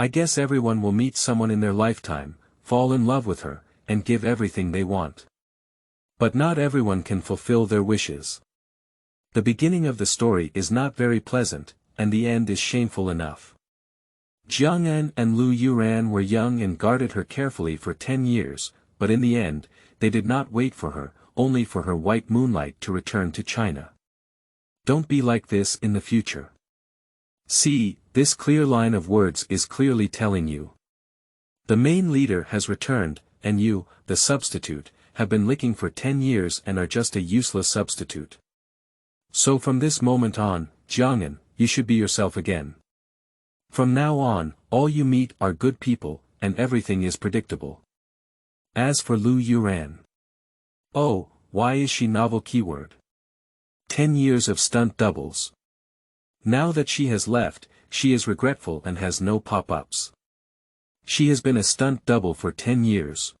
I guess everyone will meet someone in their lifetime, fall in love with her, and give everything they want. But not everyone can fulfill their wishes. The beginning of the story is not very pleasant, and the end is shameful enough. Jiang'an and Liu Youran were young and guarded her carefully for 10 years, but in the end, they did not wait for her, only for her white Moonlight to return to China. Don't be like this in the future. See, this clear line of words is clearly telling you. The main leader has returned, and you, the substitute, have been licking for 10 years and are just a useless substitute. So from this moment on, Jiang'an, you should be yourself again. From now on, all you meet are good people, and everything is predictable. As for Liu Youran. Oh, why is she novel keyword? 10 years of stunt doubles. Now that she has left, she is regretful and has no pop-ups. She has been a stunt double for 10 years.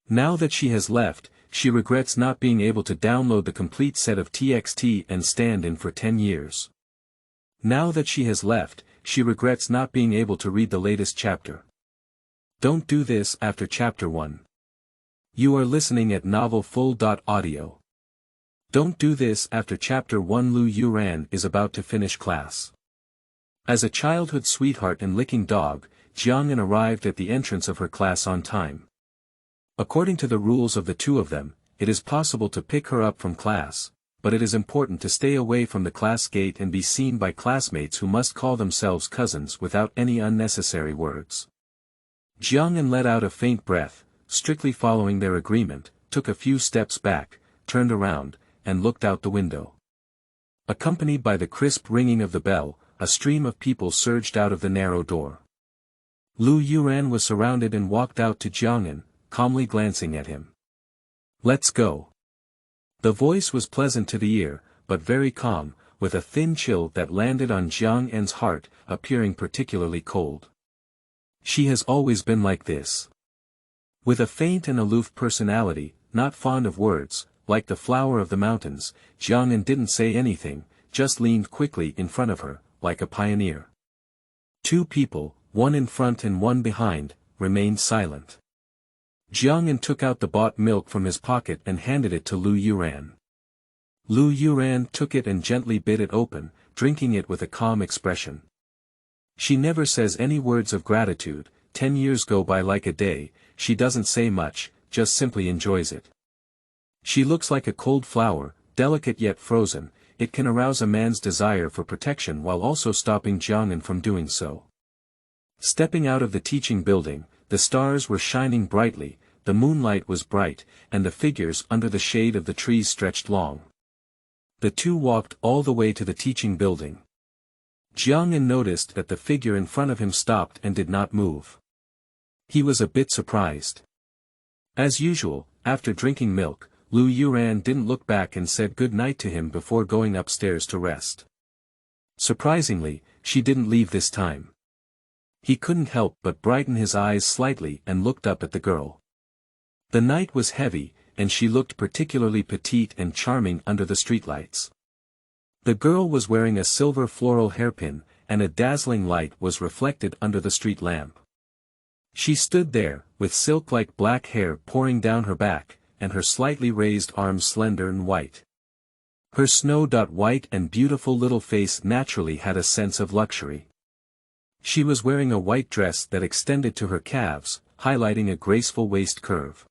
Now that she has left, she regrets not being able to download the complete set of TXT and stand-in for 10 years. Now that she has left, she regrets not being able to read the latest chapter. Don't do this after chapter 1. You are listening at novelfull.audio. Don't do this after chapter 1. Liu Youran is about to finish class. As a childhood sweetheart and licking dog, Jiang'an arrived at the entrance of her class on time. According to the rules of the two of them, it is possible to pick her up from class, but it is important to stay away from the class gate and be seen by classmates who must call themselves cousins without any unnecessary words. Jiang'an let out a faint breath, strictly following their agreement, took a few steps back, turned around, and looked out the window. Accompanied by the crisp ringing of the bell, a stream of people surged out of the narrow door. Liu Youran was surrounded and walked out to Jiang'an, calmly glancing at him. Let's go. The voice was pleasant to the ear, but very calm, with a thin chill that landed on Jiang'an's heart, appearing particularly cold. She has always been like this. With a faint and aloof personality, not fond of words, like the flower of the mountains, Jiang'an didn't say anything, just leaned quickly in front of her, like a pioneer. Two people, one in front and one behind, remained silent. Jiang'an took out the bought milk from his pocket and handed it to Liu Youran. Liu Youran took it and gently bit it open, drinking it with a calm expression. She never says any words of gratitude. 10 years go by like a day, she doesn't say much, just simply enjoys it. She looks like a cold flower, delicate yet frozen. It can arouse a man's desire for protection while also stopping Jiang'an from doing so. Stepping out of the teaching building, the stars were shining brightly, the moonlight was bright, and the figures under the shade of the trees stretched long. The two walked all the way to the teaching building. Jiang'an noticed that the figure in front of him stopped and did not move. He was a bit surprised. As usual, after drinking milk, Liu Youran didn't look back and said good night to him before going upstairs to rest. Surprisingly, she didn't leave this time. He couldn't help but brighten his eyes slightly and looked up at the girl. The night was heavy, and she looked particularly petite and charming under the streetlights. The girl was wearing a silver floral hairpin, and a dazzling light was reflected under the street lamp. She stood there, with silk-like black hair pouring down her back, and her slightly raised arms slender and white. Her snow-white and beautiful little face naturally had a sense of luxury. She was wearing a white dress that extended to her calves, highlighting a graceful waist curve.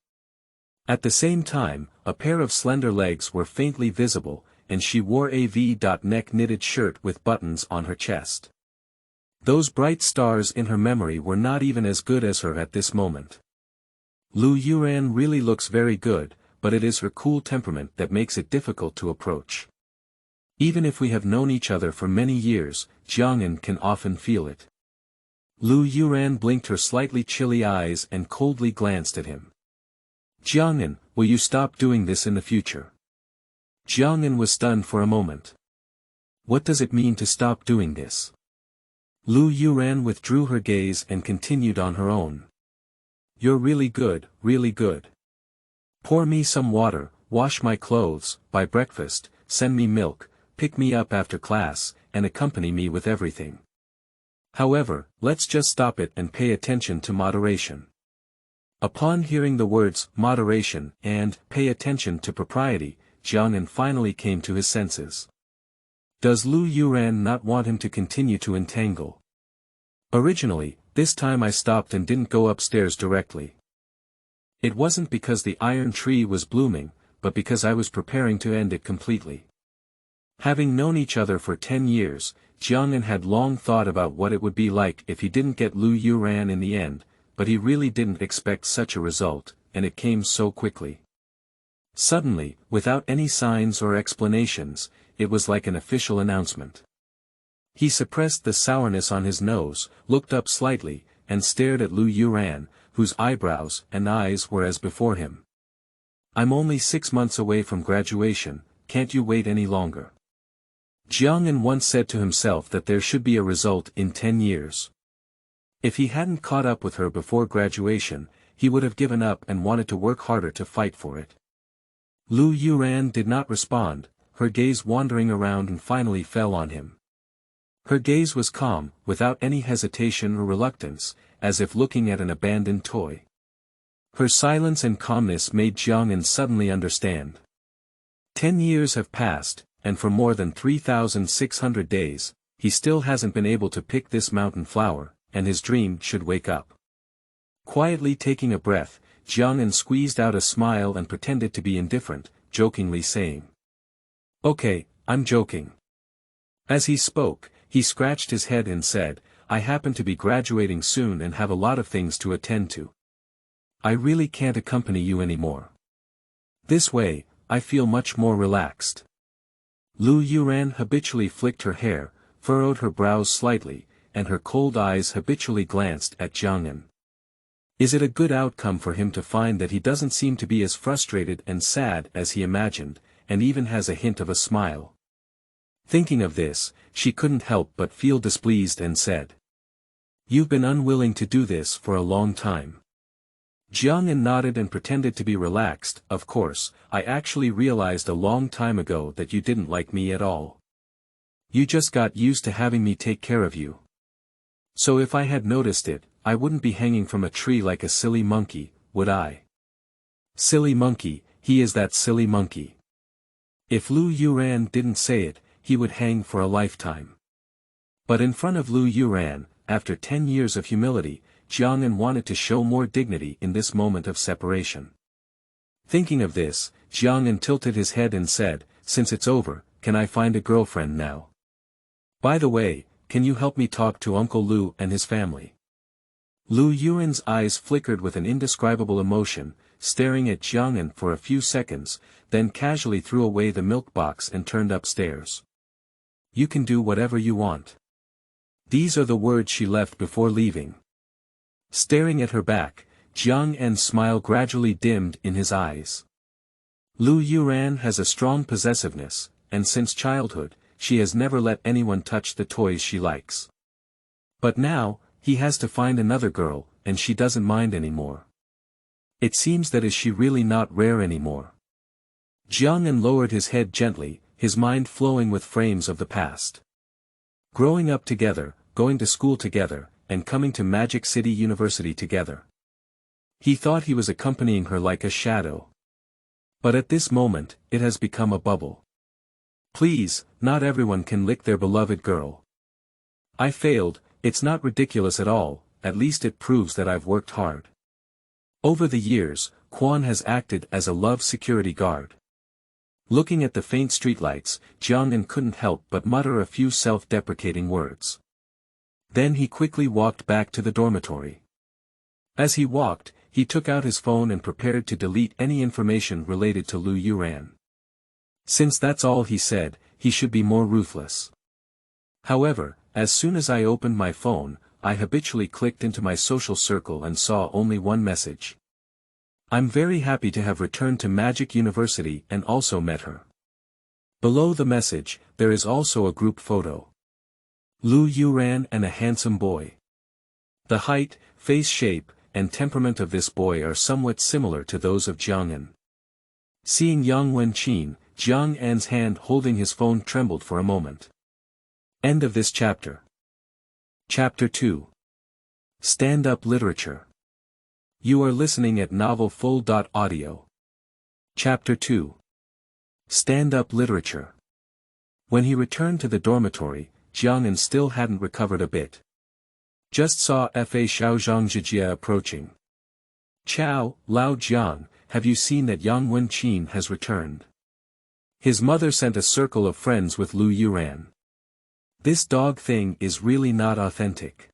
At the same time, a pair of slender legs were faintly visible, and she wore a V-neck knitted shirt with buttons on her chest. Those bright stars in her memory were not even as good as her at this moment. Liu Youran really looks very good, but it is her cool temperament that makes it difficult to approach. Even if we have known each other for many years, Jiang'an can often feel it. Liu Youran blinked her slightly chilly eyes and coldly glanced at him. Jiang'an, will you stop doing this in the future? Jiang'an was stunned for a moment. What does it mean to stop doing this? Liu Youran withdrew her gaze and continued on her own. You're really good, really good. Pour me some water, wash my clothes, buy breakfast, send me milk, pick me up after class, and accompany me with everything. However, let's just stop it and pay attention to moderation. Upon hearing the words, moderation, and, pay attention to propriety, Jiang'an finally came to his senses. Does Liu Youran not want him to continue to entangle? Originally, this time I stopped and didn't go upstairs directly. It wasn't because the iron tree was blooming, but because I was preparing to end it completely. Having known each other for 10 years, Jiang'an had long thought about what it would be like if he didn't get Liu Youran in the end, but he really didn't expect such a result, and it came so quickly. Suddenly, without any signs or explanations, it was like an official announcement. He suppressed the sourness on his nose, looked up slightly, and stared at Liu Youran, whose eyebrows and eyes were as before him. I'm only 6 months away from graduation, can't you wait any longer? Jiang'an once said to himself that there should be a result in 10 years. If he hadn't caught up with her before graduation, he would have given up and wanted to work harder to fight for it. Liu Youran did not respond, her gaze wandering around and finally fell on him. Her gaze was calm, without any hesitation or reluctance, as if looking at an abandoned toy. Her silence and calmness made Jiang'an suddenly understand. 10 years have passed, and for more than 3,600 days, he still hasn't been able to pick this mountain flower, and his dream should wake up. Quietly taking a breath, Jiang'an squeezed out a smile and pretended to be indifferent, jokingly saying, "Okay, I'm joking." As he spoke, he scratched his head and said, "I happen to be graduating soon and have a lot of things to attend to. I really can't accompany you anymore. This way, I feel much more relaxed." Liu Youran habitually flicked her hair, furrowed her brows slightly, and her cold eyes habitually glanced at Jiang'an. Is it a good outcome for him to find that he doesn't seem to be as frustrated and sad as he imagined, and even has a hint of a smile? Thinking of this, she couldn't help but feel displeased and said, "You've been unwilling to do this for a long time." Jiang'an nodded and pretended to be relaxed. "Of course, I actually realized a long time ago that you didn't like me at all. You just got used to having me take care of you. So if I had noticed it, I wouldn't be hanging from a tree like a silly monkey, would I?" Silly monkey, he is that silly monkey. If Liu Youran didn't say it, he would hang for a lifetime. But in front of Liu Youran, after 10 years of humility, Jiang'an wanted to show more dignity in this moment of separation. Thinking of this, Jiang'an tilted his head and said, "Since it's over, can I find a girlfriend now? By the way, can you help me talk to Uncle Liu and his family?" Liu Yuran's eyes flickered with an indescribable emotion, staring at Jiang'an for a few seconds, then casually threw away the milk box and turned upstairs. "You can do whatever you want." These are the words she left before leaving. Staring at her back, Jiang'an's smile gradually dimmed in his eyes. Liu Youran has a strong possessiveness, and since childhood, she has never let anyone touch the toys she likes. But now, he has to find another girl, and she doesn't mind anymore. It seems that is she really not rare anymore. Jiang'an lowered his head gently, his mind flowing with frames of the past. Growing up together, going to school together, and coming to Magic City University together. He thought he was accompanying her like a shadow. But at this moment, it has become a bubble. Please, not everyone can lick their beloved girl. I failed, it's not ridiculous at all, at least it proves that I've worked hard. Over the years, Quan has acted as a love security guard. Looking at the faint streetlights, Jiang'an couldn't help but mutter a few self-deprecating words. Then he quickly walked back to the dormitory. As he walked, he took out his phone and prepared to delete any information related to Liu Youran. Since that's all he said, he should be more ruthless. However, as soon as I opened my phone, I habitually clicked into my social circle and saw only one message. I'm very happy to have returned to Magic University and also met her. Below the message, there is also a group photo. Liu Youran and a handsome boy. The height, face shape, and temperament of this boy are somewhat similar to those of Jiang'an. Seeing Yang Wenqin, Jiang'an's hand holding his phone trembled for a moment. End of this chapter. Chapter 2. Stand-up literature. You are listening at novelfull.audio. Chapter 2. Stand-up literature. When he returned to the dormitory, Jiang'an still hadn't recovered a bit. Just saw Fa Xiaozhangjie approaching. Chow, Lao Jiang, have you seen that Yang Wenqin has returned? His mother sent a circle of friends with Liu Youran. This dog thing is really not authentic.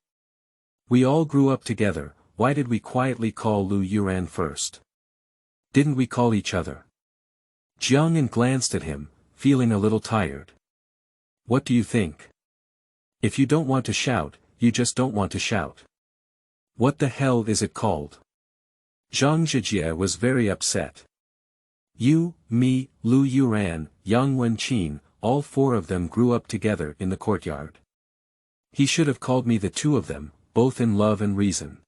We all grew up together, why did we quietly call Liu Youran first? Didn't we call each other? Jiang'an glanced at him, feeling a little tired. What do you think? If you don't want to shout, you just don't want to shout. What the hell is it called? Zhang Zhijie was very upset. You, me, Liu Youran, Yang Wenqin, all four of them grew up together in the courtyard. He should have called me the two of them, both in love and reason.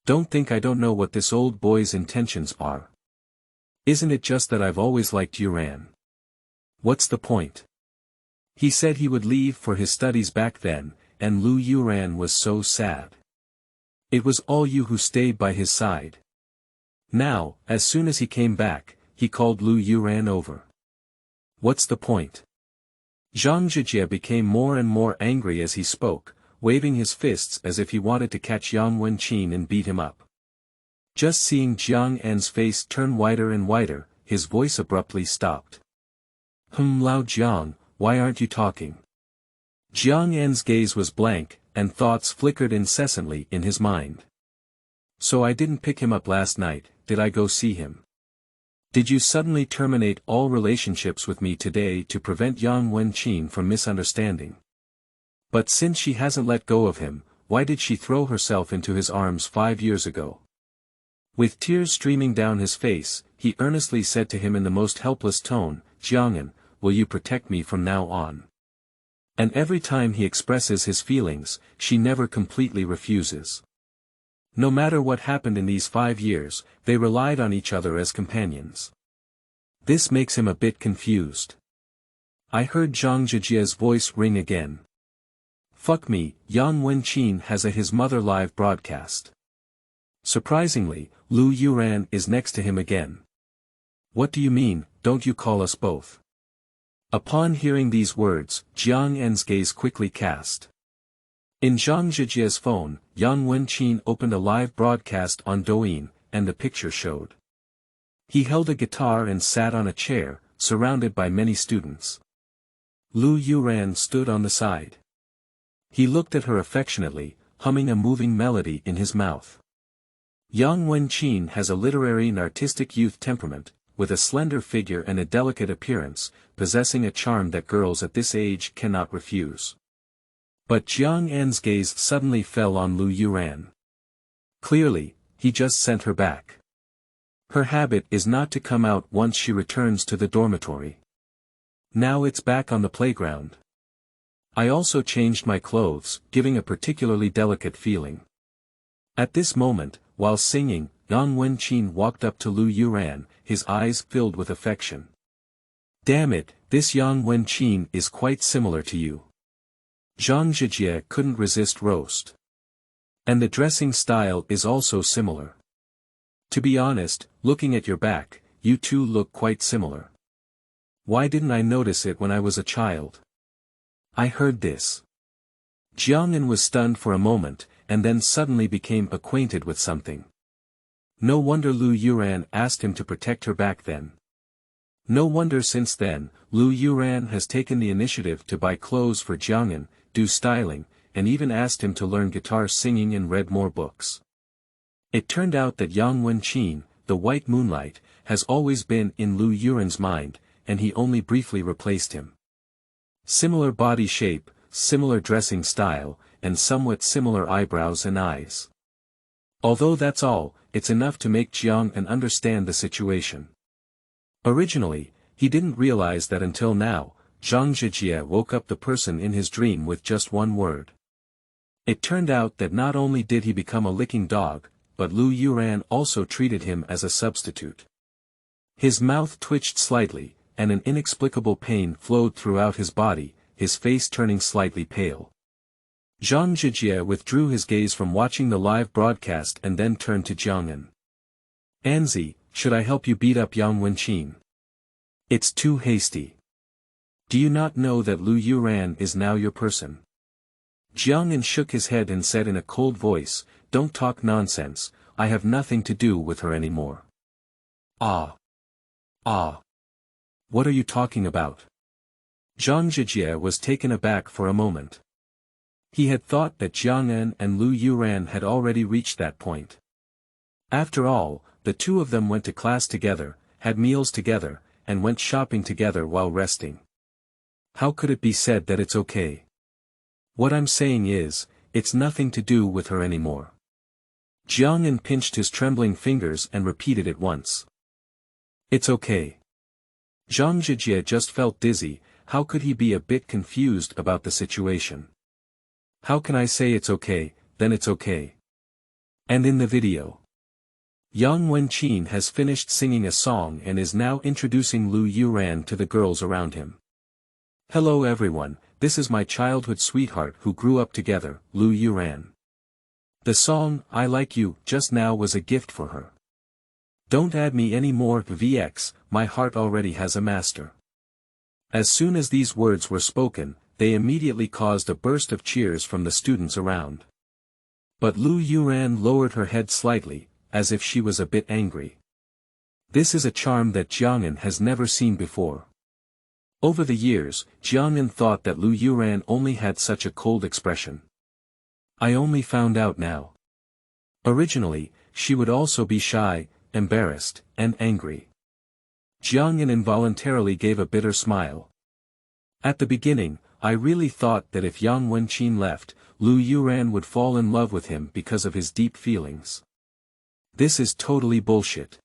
Don't think I don't know what this old boy's intentions are. Isn't it just that I've always liked Youran? What's the point? He said he would leave for his studies back then, and Liu Youran was so sad. It was all you who stayed by his side. Now, as soon as he came back, he called Liu Youran over. What's the point? Zhang Zhijie became more and more angry as he spoke, waving his fists as if he wanted to catch Yang Wenqin and beat him up. Just seeing Jiang'an's face turn whiter and whiter, his voice abruptly stopped. Lao Jiang, why aren't you talking? Jiang'an's gaze was blank, and thoughts flickered incessantly in his mind. So I didn't pick him up last night, did I go see him? Did you suddenly terminate all relationships with me today to prevent Yang Wenqin from misunderstanding? But since she hasn't let go of him, why did she throw herself into his arms 5 years ago? With tears streaming down his face, he earnestly said to him in the most helpless tone, Jiang'an, will you protect me from now on? And every time he expresses his feelings, she never completely refuses. No matter what happened in these 5 years, they relied on each other as companions. This makes him a bit confused. I heard Zhang Zhijie's voice ring again. Fuck me, Yang Wenqin has a his mother live broadcast. Surprisingly, Liu Youran is next to him again. What do you mean, don't you call us both? Upon hearing these words, Jiang'an's gaze quickly cast. In Zhang Zhijie's phone, Yang Wenqin opened a live broadcast on Douyin, and the picture showed. He held a guitar and sat on a chair, surrounded by many students. Liu Youran stood on the side. He looked at her affectionately, humming a moving melody in his mouth. Yang Wenqin has a literary and artistic youth temperament, with a slender figure and a delicate appearance, possessing a charm that girls at this age cannot refuse. But Jiang'an's gaze suddenly fell on Liu Youran. Clearly, he just sent her back. Her habit is not to come out once she returns to the dormitory. Now it's back on the playground. I also changed my clothes, giving a particularly delicate feeling. At this moment, while singing, Yang Wenqin walked up to Liu Youran, his eyes filled with affection. Damn it, this Yang Wenqin is quite similar to you. Zhang Zhijie couldn't resist roast. And the dressing style is also similar. To be honest, looking at your back, you two look quite similar. Why didn't I notice it when I was a child? I heard this. Jiang'an was stunned for a moment, and then suddenly became acquainted with something. No wonder Liu Youran asked him to protect her back then. No wonder since then, Liu Youran has taken the initiative to buy clothes for Jiang'an, do styling, and even asked him to learn guitar singing and read more books. It turned out that Yang Wenqin, the white moonlight, has always been in Liu Yuran's mind, and he only briefly replaced him. Similar body shape, similar dressing style, and somewhat similar eyebrows and eyes. Although that's all, it's enough to make Jiang'an understand the situation. Originally, he didn't realize that until now, Zhang Zhijie woke up the person in his dream with just one word. It turned out that not only did he become a licking dog, but Liu Youran also treated him as a substitute. His mouth twitched slightly, and an inexplicable pain flowed throughout his body, his face turning slightly pale. Zhang Zhijie withdrew his gaze from watching the live broadcast and then turned to Jiang'an. Anzi, should I help you beat up Yang Wenqin? It's too hasty. Do you not know that Liu Youran is now your person? Jiang'an shook his head and said in a cold voice, don't talk nonsense, I have nothing to do with her anymore. Ah. What are you talking about? Zhang Zhijie was taken aback for a moment. He had thought that Jiang'an and Liu Youran had already reached that point. After all, the two of them went to class together, had meals together, and went shopping together while resting. How could it be said that it's okay? What I'm saying is, it's nothing to do with her anymore. Jiang'an pinched his trembling fingers and repeated it once. It's okay. Zhang Zhijie just felt dizzy. How could he be a bit confused about the situation? How can I say it's okay, then it's okay? And in the video, Yang Wenqin has finished singing a song and is now introducing Liu Youran to the girls around him. Hello everyone, this is my childhood sweetheart who grew up together, Liu Youran. The song, I Like You, just now was a gift for her. Don't add me any more VX, my heart already has a master. As soon as these words were spoken, they immediately caused a burst of cheers from the students around. But Liu Youran lowered her head slightly, as if she was a bit angry. This is a charm that Jiang'an has never seen before. Over the years, Jiang'an thought that Liu Youran only had such a cold expression. I only found out now. Originally, she would also be shy, embarrassed, and angry. Jiang'an involuntarily gave a bitter smile. At the beginning, I really thought that if Yang Wenqin left, Liu Youran would fall in love with him because of his deep feelings. This is totally bullshit.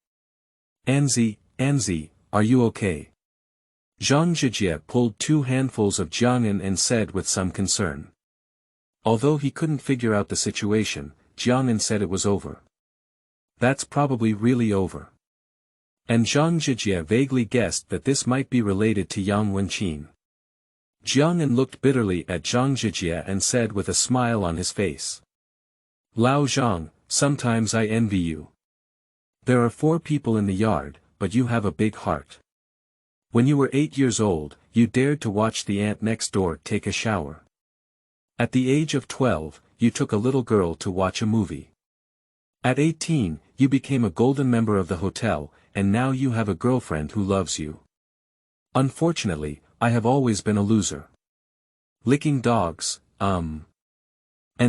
Anzi, are you okay? Zhang Zhijie pulled 2 handfuls of Jiang'an and said with some concern. Although he couldn't figure out the situation, Jiang'an said it was over. That's probably really over. And Zhang Zhijie vaguely guessed that this might be related to Yang Wenqin. Jiang'an looked bitterly at Zhang Zhijie and said with a smile on his face. Lao Zhang, sometimes I envy you. There are 4 people in the yard, but you have a big heart. When you were 8 years old, you dared to watch the ant next door take a shower. At the age of 12, you took a little girl to watch a movie. At 18, you became a golden member of the hotel, and now you have a girlfriend who loves you. Unfortunately, I have always been a loser. Licking dogs, and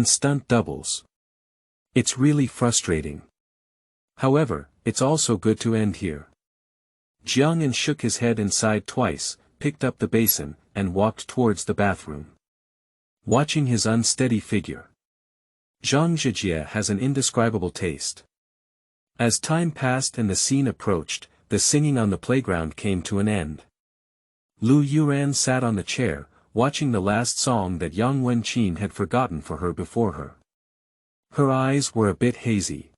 stunt doubles. It's really frustrating. However, it's also good to end here. Jiang'an shook his head and sighed twice, picked up the basin, and walked towards the bathroom. Watching his unsteady figure. Zhang Zhijie has an indescribable taste. As time passed and the scene approached, the singing on the playground came to an end. Liu Youran sat on the chair, watching the last song that Yang Wenqin had forgotten for her before her. Her eyes were a bit hazy.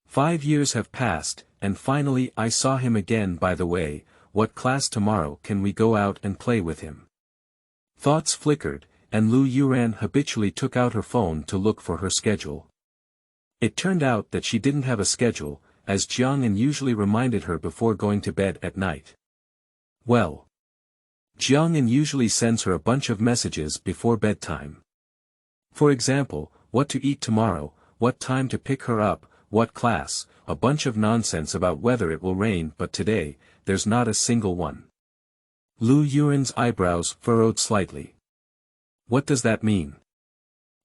5 years have passed, and finally I saw him again. By the way, what class tomorrow can we go out and play with him? Thoughts flickered, and Liu Youran habitually took out her phone to look for her schedule. It turned out that she didn't have a schedule, as Jiang'an usually reminded her before going to bed at night. Well, Jiang'an usually sends her a bunch of messages before bedtime. For example, what to eat tomorrow, what time to pick her up, what class, a bunch of nonsense about whether it will rain, but today, there's not a single one. Liu Yuran's eyebrows furrowed slightly. What does that mean?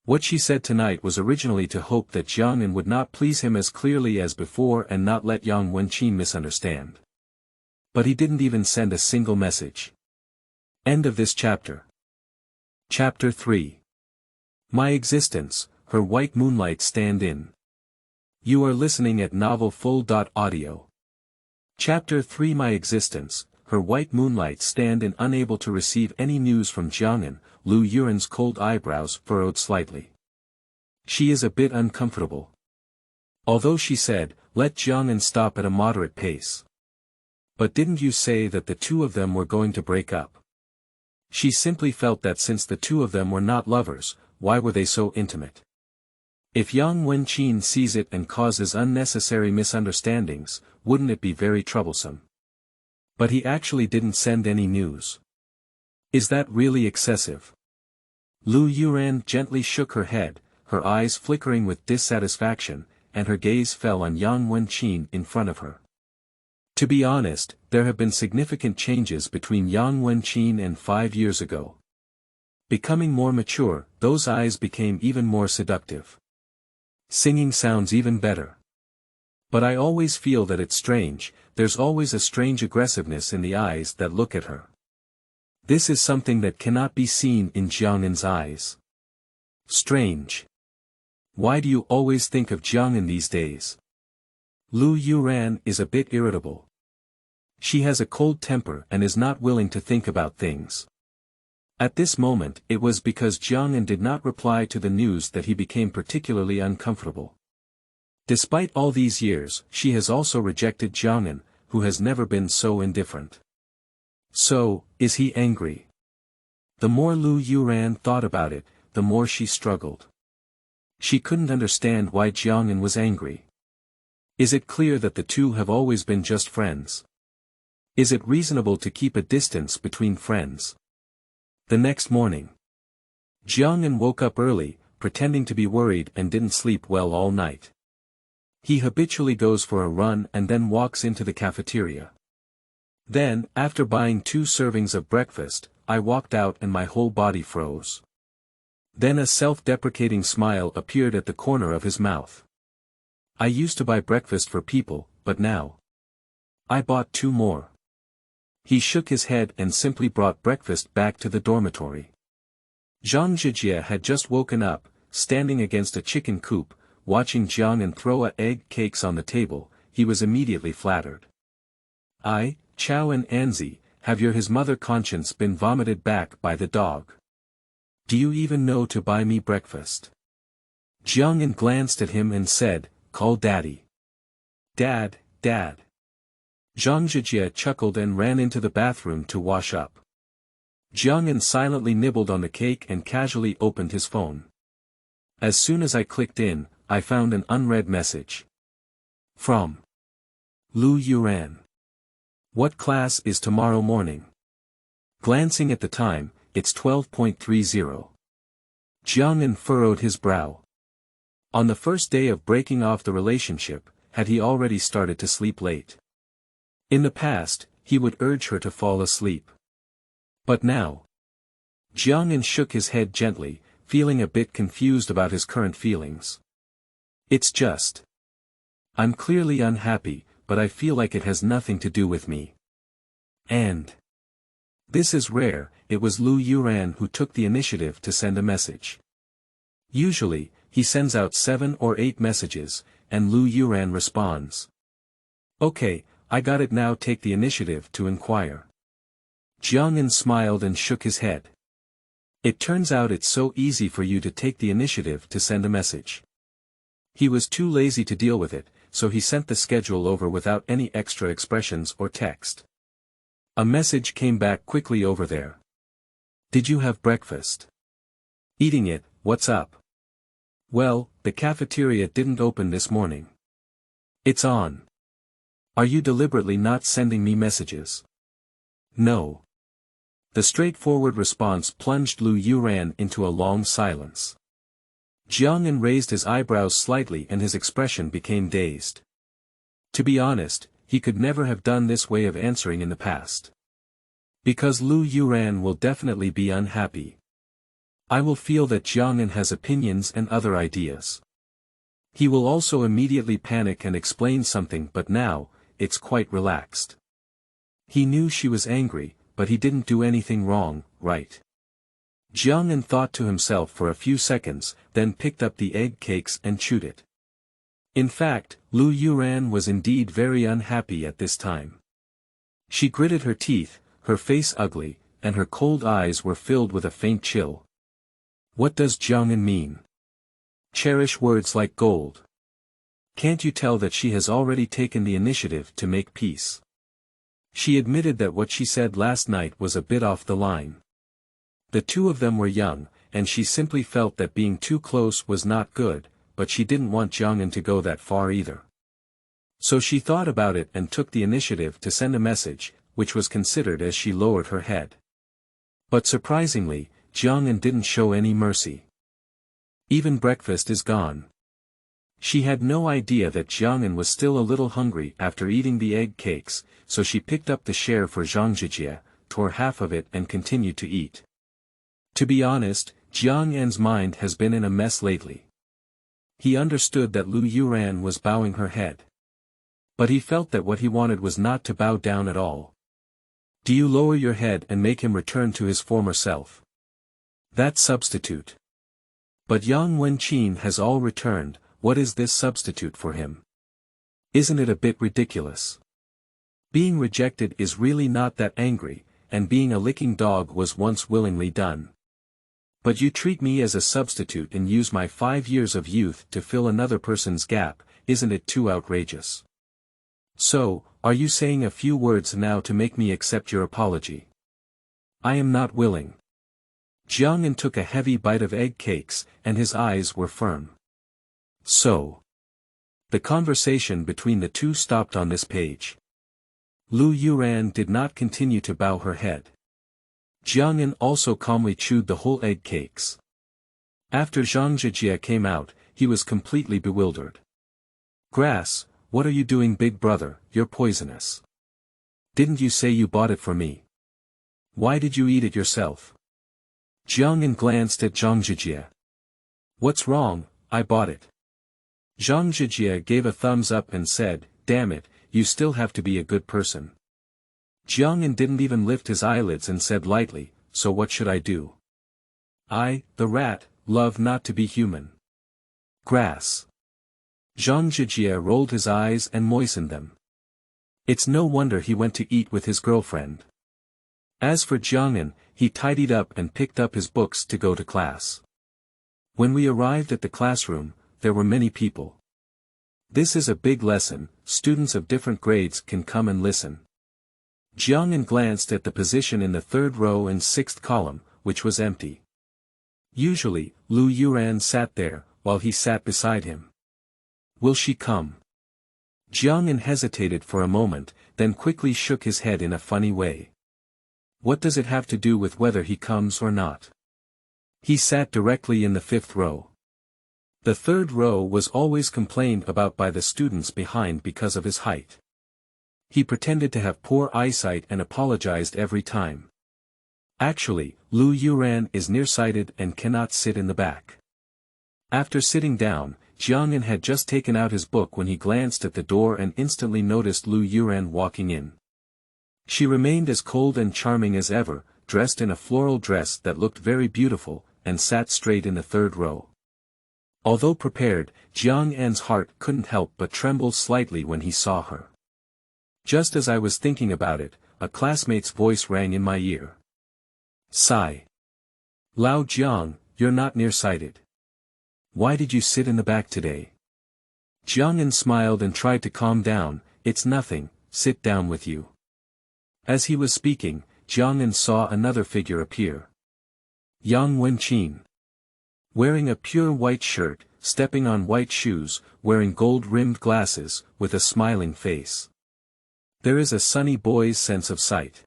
What she said tonight was originally to hope that Jiang'an would not please him as clearly as before and not let Yang Wenqin misunderstand. But he didn't even send a single message. End of this chapter. Chapter 3. My Existence, Her White Moonlight Stand-In. You are listening at novelfull.audio. Chapter 3. My Existence, Her White Moonlight Stand-In. Unable to receive any news from Jiang'an, Liu Yuran's cold eyebrows furrowed slightly. She is a bit uncomfortable. Although she said, let Jiang'an stop at a moderate pace. But didn't you say that the two of them were going to break up? She simply felt that since the two of them were not lovers, why were they so intimate? If Yang Wenqin sees it and causes unnecessary misunderstandings, wouldn't it be very troublesome? But he actually didn't send any news. Is that really excessive? Liu Youran gently shook her head, her eyes flickering with dissatisfaction, and her gaze fell on Yang Wenqin in front of her. To be honest, there have been significant changes between Yang Wenqin and 5 years ago. Becoming more mature, those eyes became even more seductive. Singing sounds even better. But I always feel that it's strange, there's always a strange aggressiveness in the eyes that look at her. This is something that cannot be seen in Jiang'an's eyes. Strange. Why do you always think of Jiang'an these days? Liu Youran is a bit irritable. She has a cold temper and is not willing to think about things. At this moment it was because Jiang'an did not reply to the news that he became particularly uncomfortable. Despite all these years, she has also rejected Jiang'an, who has never been so indifferent. So, is he angry? The more Liu Youran thought about it, the more she struggled. She couldn't understand why Jiang'an was angry. Is it clear that the two have always been just friends? Is it reasonable to keep a distance between friends? The next morning, Jiang'an woke up early, pretending to be worried and didn't sleep well all night. He habitually goes for a run and then walks into the cafeteria. Then, after buying 2 servings of breakfast, I walked out and my whole body froze. Then a self-deprecating smile appeared at the corner of his mouth. I used to buy breakfast for people, but now I bought 2 more. He shook his head and simply brought breakfast back to the dormitory. Zhang Zhijie had just woken up, standing against a chicken coop, watching Jiang'an throw egg cakes on the table. He was immediately flattered. Chow and Anzi, have his mother conscience been vomited back by the dog? Do you even know to buy me breakfast? Jiang'an glanced at him and said, call daddy. Dad, dad. Zhang Zhijie chuckled and ran into the bathroom to wash up. Jiang'an silently nibbled on the cake and casually opened his phone. As soon as I clicked in, I found an unread message. From Liu Youran. What class is tomorrow morning? Glancing at the time, it's 12:30. Jiang'an furrowed his brow. On the first day of breaking off the relationship, had he already started to sleep late? In the past, he would urge her to fall asleep. But now? Jiang'an shook his head gently, feeling a bit confused about his current feelings. It's just. I'm clearly unhappy, but I feel like it has nothing to do with me. And this is rare, it was Liu Youran who took the initiative to send a message. Usually, he sends out 7 or 8 messages, and Liu Youran responds. Okay, I got it, now take the initiative to inquire. Jiang'an smiled and shook his head. It turns out it's so easy for you to take the initiative to send a message. He was too lazy to deal with it, so he sent the schedule over without any extra expressions or text. A message came back quickly over there. Did you have breakfast? Eating it, what's up? Well, the cafeteria didn't open this morning. It's on. Are you deliberately not sending me messages? No. The straightforward response plunged Liu Youran into a long silence. Jiang'an raised his eyebrows slightly and his expression became dazed. To be honest, he could never have done this way of answering in the past. Because Liu Youran will definitely be unhappy. I will feel that Jiang'an has opinions and other ideas. He will also immediately panic and explain something, but now, it's quite relaxed. He knew she was angry, but he didn't do anything wrong, right? Jiang'an thought to himself for a few seconds, then picked up the egg cakes and chewed it. In fact, Liu Youran was indeed very unhappy at this time. She gritted her teeth, her face ugly, and her cold eyes were filled with a faint chill. What does Jiang'an mean? Cherish words like gold. Can't you tell that she has already taken the initiative to make peace? She admitted that what she said last night was a bit off the line. The two of them were young, and she simply felt that being too close was not good, but she didn't want Jiang'an to go that far either. So she thought about it and took the initiative to send a message, which was considered as she lowered her head. But surprisingly, Jiang'an didn't show any mercy. Even breakfast is gone. She had no idea that Jiang'an was still a little hungry after eating the egg cakes, so she picked up the share for Zhang Zhijie, tore half of it and continued to eat. To be honest, Jiang'an's mind has been in a mess lately. He understood that Liu Youran was bowing her head. But he felt that what he wanted was not to bow down at all. Do you lower your head and make him return to his former self? That substitute. But Yang Wenqin has all returned. What is this substitute for him? Isn't it a bit ridiculous? Being rejected is really not that angry, and being a licking dog was once willingly done. But you treat me as a substitute and use my 5 years of youth to fill another person's gap, isn't it too outrageous? So, are you saying a few words now to make me accept your apology? I am not willing. Jiang'an took a heavy bite of egg cakes, and his eyes were firm. So. The conversation between the two stopped on this page. Liu Youran did not continue to bow her head. Jiang'an also calmly chewed the whole egg cakes. After Zhang Zhijie came out, he was completely bewildered. Grass, what are you doing, big brother? You're poisonous. Didn't you say you bought it for me? Why did you eat it yourself? Jiang'an glanced at Zhang Zhijie. What's wrong? I bought it. Zhang Zhijie gave a thumbs up and said, damn it, you still have to be a good person. Jiang'an didn't even lift his eyelids and said lightly, so what should I do? I, the rat, love not to be human. Grass. Zhang Zhijie rolled his eyes and moistened them. It's no wonder he went to eat with his girlfriend. As for Jiang'an, he tidied up and picked up his books to go to class. When we arrived at the classroom, there were many people. This is a big lesson, students of different grades can come and listen. Jiang'an glanced at the position in the 3rd row and 6th column, which was empty. Usually, Liu Youran sat there, while he sat beside him. Will she come? Jiang'an hesitated for a moment, then quickly shook his head in a funny way. What does it have to do with whether he comes or not? He sat directly in the 5th row. The 3rd row was always complained about by the students behind because of his height. He pretended to have poor eyesight and apologized every time. Actually, Liu Youran is nearsighted and cannot sit in the back. After sitting down, Jiang'an had just taken out his book when he glanced at the door and instantly noticed Liu Youran walking in. She remained as cold and charming as ever, dressed in a floral dress that looked very beautiful, and sat straight in the 3rd row. Although prepared, Jiang'an's heart couldn't help but tremble slightly when he saw her. Just as I was thinking about it, a classmate's voice rang in my ear. Sigh. Lao Jiang, you're not nearsighted. Why did you sit in the back today? Jiang'an smiled and tried to calm down. It's nothing, sit down with you. As he was speaking, Jiang'an saw another figure appear. Yang Wenqin. Wearing a pure white shirt, stepping on white shoes, wearing gold-rimmed glasses, with a smiling face. There is a sunny boy's sense of sight.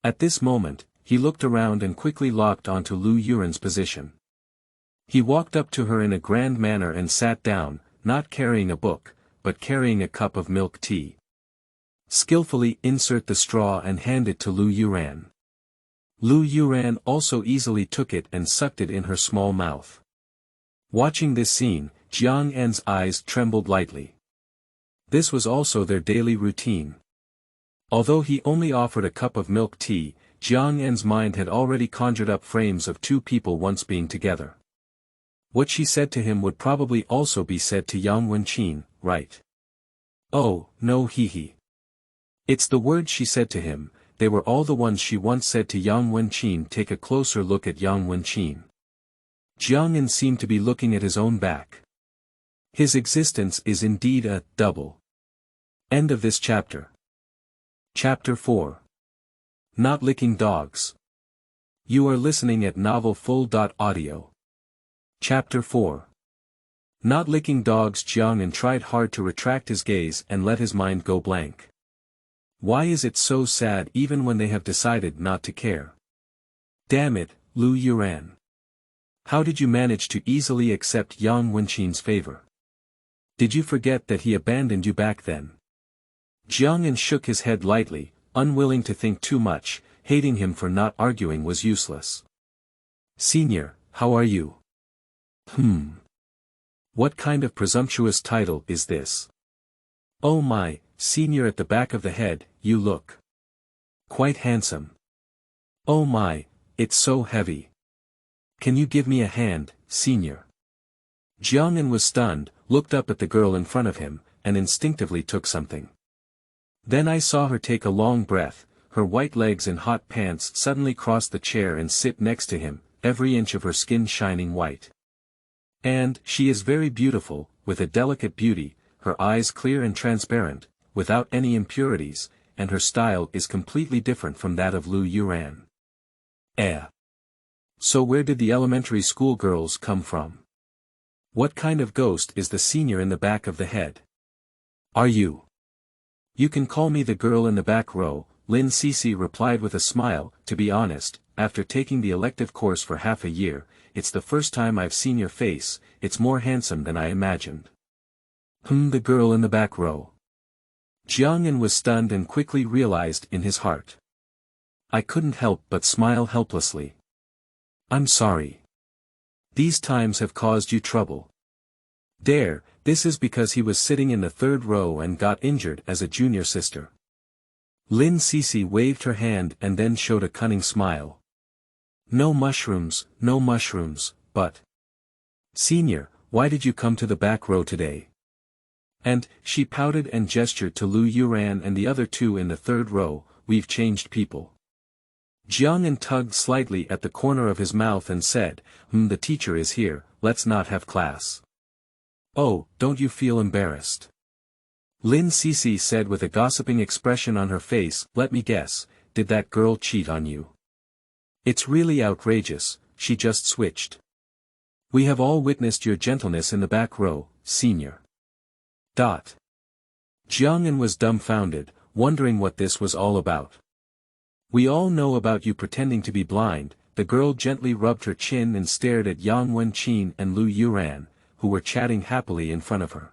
At this moment, he looked around and quickly locked onto Liu Youran's position. He walked up to her in a grand manner and sat down, not carrying a book, but carrying a cup of milk tea. Skillfully insert the straw and hand it to Liu Youran. Liu Youran also easily took it and sucked it in her small mouth. Watching this scene, Jiang'an's eyes trembled lightly. This was also their daily routine. Although he only offered a cup of milk tea, Jiang'an's mind had already conjured up frames of two people once being together. What she said to him would probably also be said to Yang Wenqin, right? Oh, no, hee. It's the words she said to him. They were all the ones she once said to Yang Wenqin. Take a closer look at Yang Wenqin. Jiang'an seemed to be looking at his own back. His existence is indeed a double. End of this chapter. Chapter 4. Not licking dogs. You are listening at novelfull.audio. Chapter 4. Not licking dogs. Jiang'an tried hard to retract his gaze and let his mind go blank. Why is it so sad even when they have decided not to care? Damn it, Liu Youran. How did you manage to easily accept Yang Wenqin's favor? Did you forget that he abandoned you back then? Jiang'an shook his head lightly, unwilling to think too much. Hating him for not arguing was useless. Senior, how are you? What kind of presumptuous title is this? Oh my, senior, at the back of the head, you look quite handsome. Oh my, it's so heavy. Can you give me a hand, senior? Jiang'an was stunned, looked up at the girl in front of him, and instinctively took something. Then I saw her take a long breath. Her white legs in hot pants suddenly crossed the chair and sit next to him, every inch of her skin shining white. And she is very beautiful, with a delicate beauty, her eyes clear and transparent, without any impurities, and her style is completely different from that of Liu Youran. So where did the elementary school girls come from? What kind of ghost is the senior in the back of the head? Are you? You can call me the girl in the back row, Lin Cece replied with a smile. To be honest, after taking the elective course for half a year, it's the first time I've seen your face. It's more handsome than I imagined. The girl in the back row. Jiang'an was stunned and quickly realized in his heart. I couldn't help but smile helplessly. I'm sorry. These times have caused you trouble. This is because he was sitting in the third row and got injured as a junior sister. Lin Cece waved her hand and then showed a cunning smile. No mushrooms, but... Senior, why did you come to the back row today? And, she pouted and gestured to Liu Youran and the other two in the third row. We've changed people. Jiang'an tugged slightly at the corner of his mouth and said, the teacher is here, let's not have class. Oh, don't you feel embarrassed? Lin Cece said with a gossiping expression on her face. Let me guess, did that girl cheat on you? It's really outrageous, she just switched. We have all witnessed your gentleness in the back row, senior. Jiang'an was dumbfounded, wondering what this was all about. We all know about you pretending to be blind. The girl gently rubbed her chin and stared at Yang Wenqin and Liu Youran, who were chatting happily in front of her.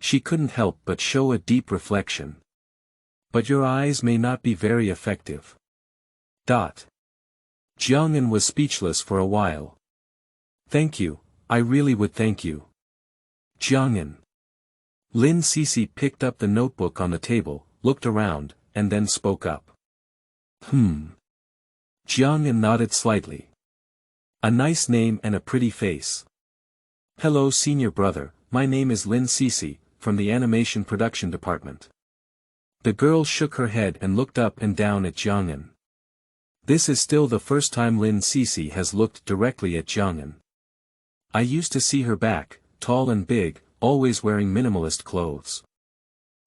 She couldn't help but show a deep reflection. But your eyes may not be very effective. Jiang'an was speechless for a while. Thank you, I really would thank you. Jiang'an. Lin Cece picked up the notebook on the table, looked around, and then spoke up. Jiang'an nodded slightly. A nice name and a pretty face. Hello senior brother, my name is Lin Cece, from the animation production department. The girl shook her head and looked up and down at Jiang'an. This is still the first time Lin Cece has looked directly at Jiang'an. I used to see her back, tall and big, always wearing minimalist clothes.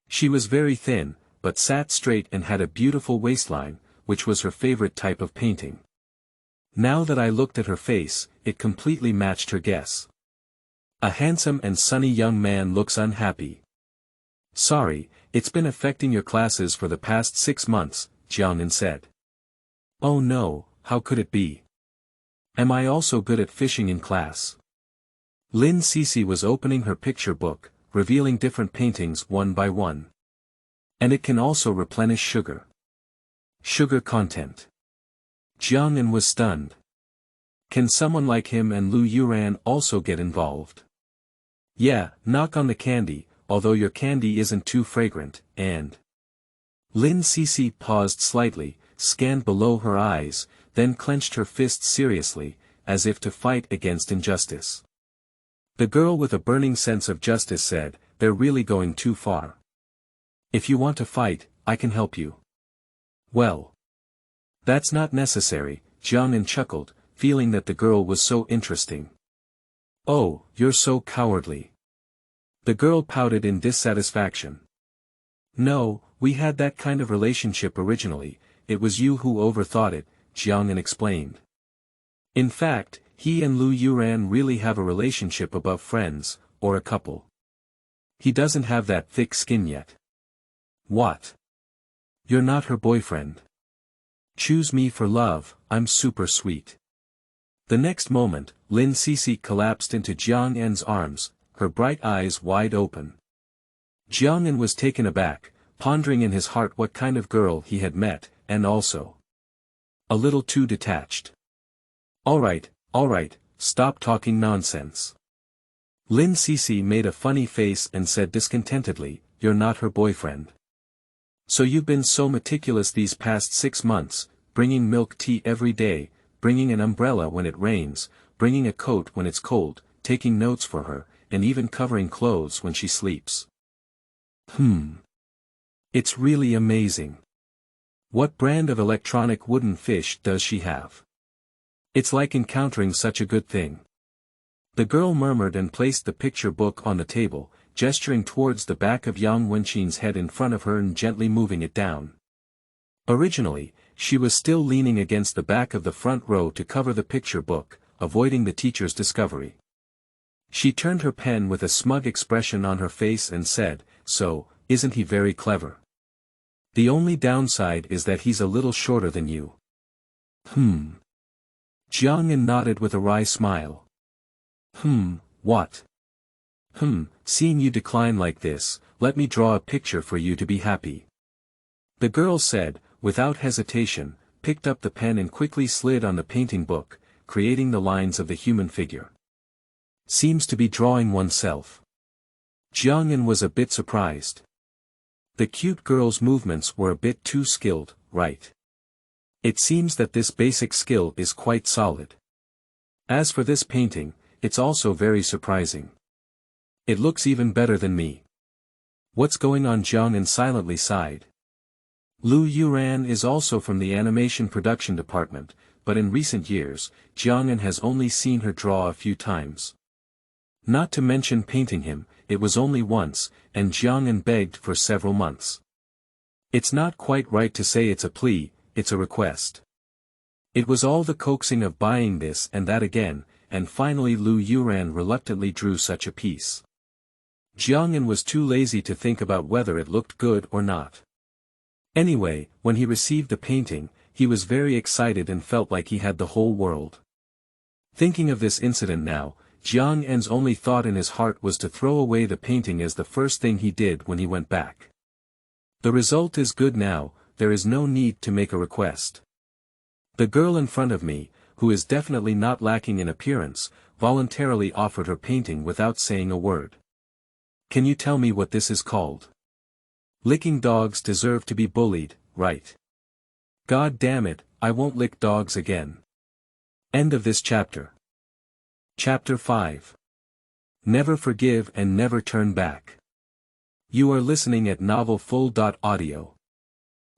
She was very thin, but sat straight and had a beautiful waistline, which was her favorite type of painting. Now that I looked at her face, it completely matched her guess. A handsome and sunny young man looks unhappy. Sorry, it's been affecting your classes for the past 6 months, Jiang'an said. Oh no, how could it be? Am I also good at fishing in class? Lin Cece was opening her picture book, revealing different paintings one by one. And it can also replenish sugar. Sugar content. Jiang'an was stunned. Can someone like him and Liu Youran also get involved? Yeah, knock on the candy, although your candy isn't too fragrant, and... Lin Cece paused slightly, scanned below her eyes, then clenched her fists seriously, as if to fight against injustice. The girl with a burning sense of justice said, they're really going too far. If you want to fight, I can help you. Well. That's not necessary, Jiang'an chuckled, feeling that the girl was so interesting. Oh, you're so cowardly. The girl pouted in dissatisfaction. No, we had that kind of relationship originally, it was you who overthought it, Jiang'an explained. In fact, he and Liu Youran really have a relationship above friends, or a couple. He doesn't have that thick skin yet. What? You're not her boyfriend. Choose me for love, I'm super sweet. The next moment, Lin Cece collapsed into Jiang'an's arms, her bright eyes wide open. Jiang'an was taken aback, pondering in his heart what kind of girl he had met, and also a little too detached. Alright, stop talking nonsense. Lin Cece made a funny face and said discontentedly, you're not her boyfriend. So you've been so meticulous these past 6 months, bringing milk tea every day, bringing an umbrella when it rains, bringing a coat when it's cold, taking notes for her, and even covering clothes when she sleeps. It's really amazing. What brand of electronic wooden fish does she have? It's like encountering such a good thing. The girl murmured and placed the picture book on the table, gesturing towards the back of Yang Wenqin's head in front of her and gently moving it down. Originally, she was still leaning against the back of the front row to cover the picture book, avoiding the teacher's discovery. She turned her pen with a smug expression on her face and said, so, isn't he very clever? The only downside is that he's a little shorter than you. Jiang'an nodded with a wry smile. What? Seeing you decline like this, let me draw a picture for you to be happy. The girl said, without hesitation, picked up the pen and quickly slid on the painting book, creating the lines of the human figure. Seems to be drawing oneself. Jiang'an was a bit surprised. The cute girl's movements were a bit too skilled, right? It seems that this basic skill is quite solid. As for this painting, it's also very surprising. It looks even better than me. What's going on? Jiang'an silently sighed. Liu Youran is also from the animation production department, but in recent years, Jiang'an has only seen her draw a few times. Not to mention painting him, it was only once, and Jiang'an begged for several months. It's not quite right to say it's a plea, it's a request. It was all the coaxing of buying this and that again, and finally Liu Youran reluctantly drew such a piece. Jiang'an was too lazy to think about whether it looked good or not. Anyway, when he received the painting, he was very excited and felt like he had the whole world. Thinking of this incident now, Jiang'an's only thought in his heart was to throw away the painting as the first thing he did when he went back. The result is good now, there is no need to make a request. The girl in front of me, who is definitely not lacking in appearance, voluntarily offered her painting without saying a word. Can you tell me what this is called? Licking dogs deserve to be bullied, right? God damn it, I won't lick dogs again. End of this chapter. Chapter 5. Never Forgive and Never Turn Back. You are listening at novelfull.audio.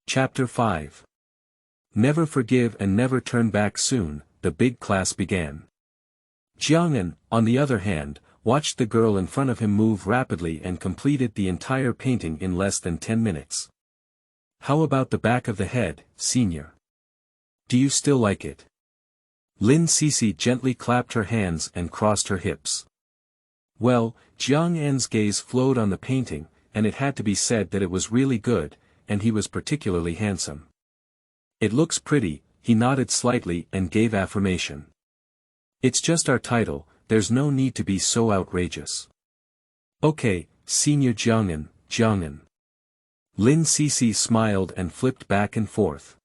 Chapter 5. Never forgive and never turn back. Soon, the big class began. Jiang'an, on the other hand, watched the girl in front of him move rapidly and completed the entire painting in less than 10 minutes. How about the back of the head, senior? Do you still like it? Lin Cece gently clapped her hands and crossed her hips. Well, Jiang'an's gaze flowed on the painting, and it had to be said that it was really good, and he was particularly handsome. It looks pretty, he nodded slightly and gave affirmation. It's just our title, there's no need to be so outrageous. Okay, Senior Jiang'an. Lin Cece smiled and flipped back and forth.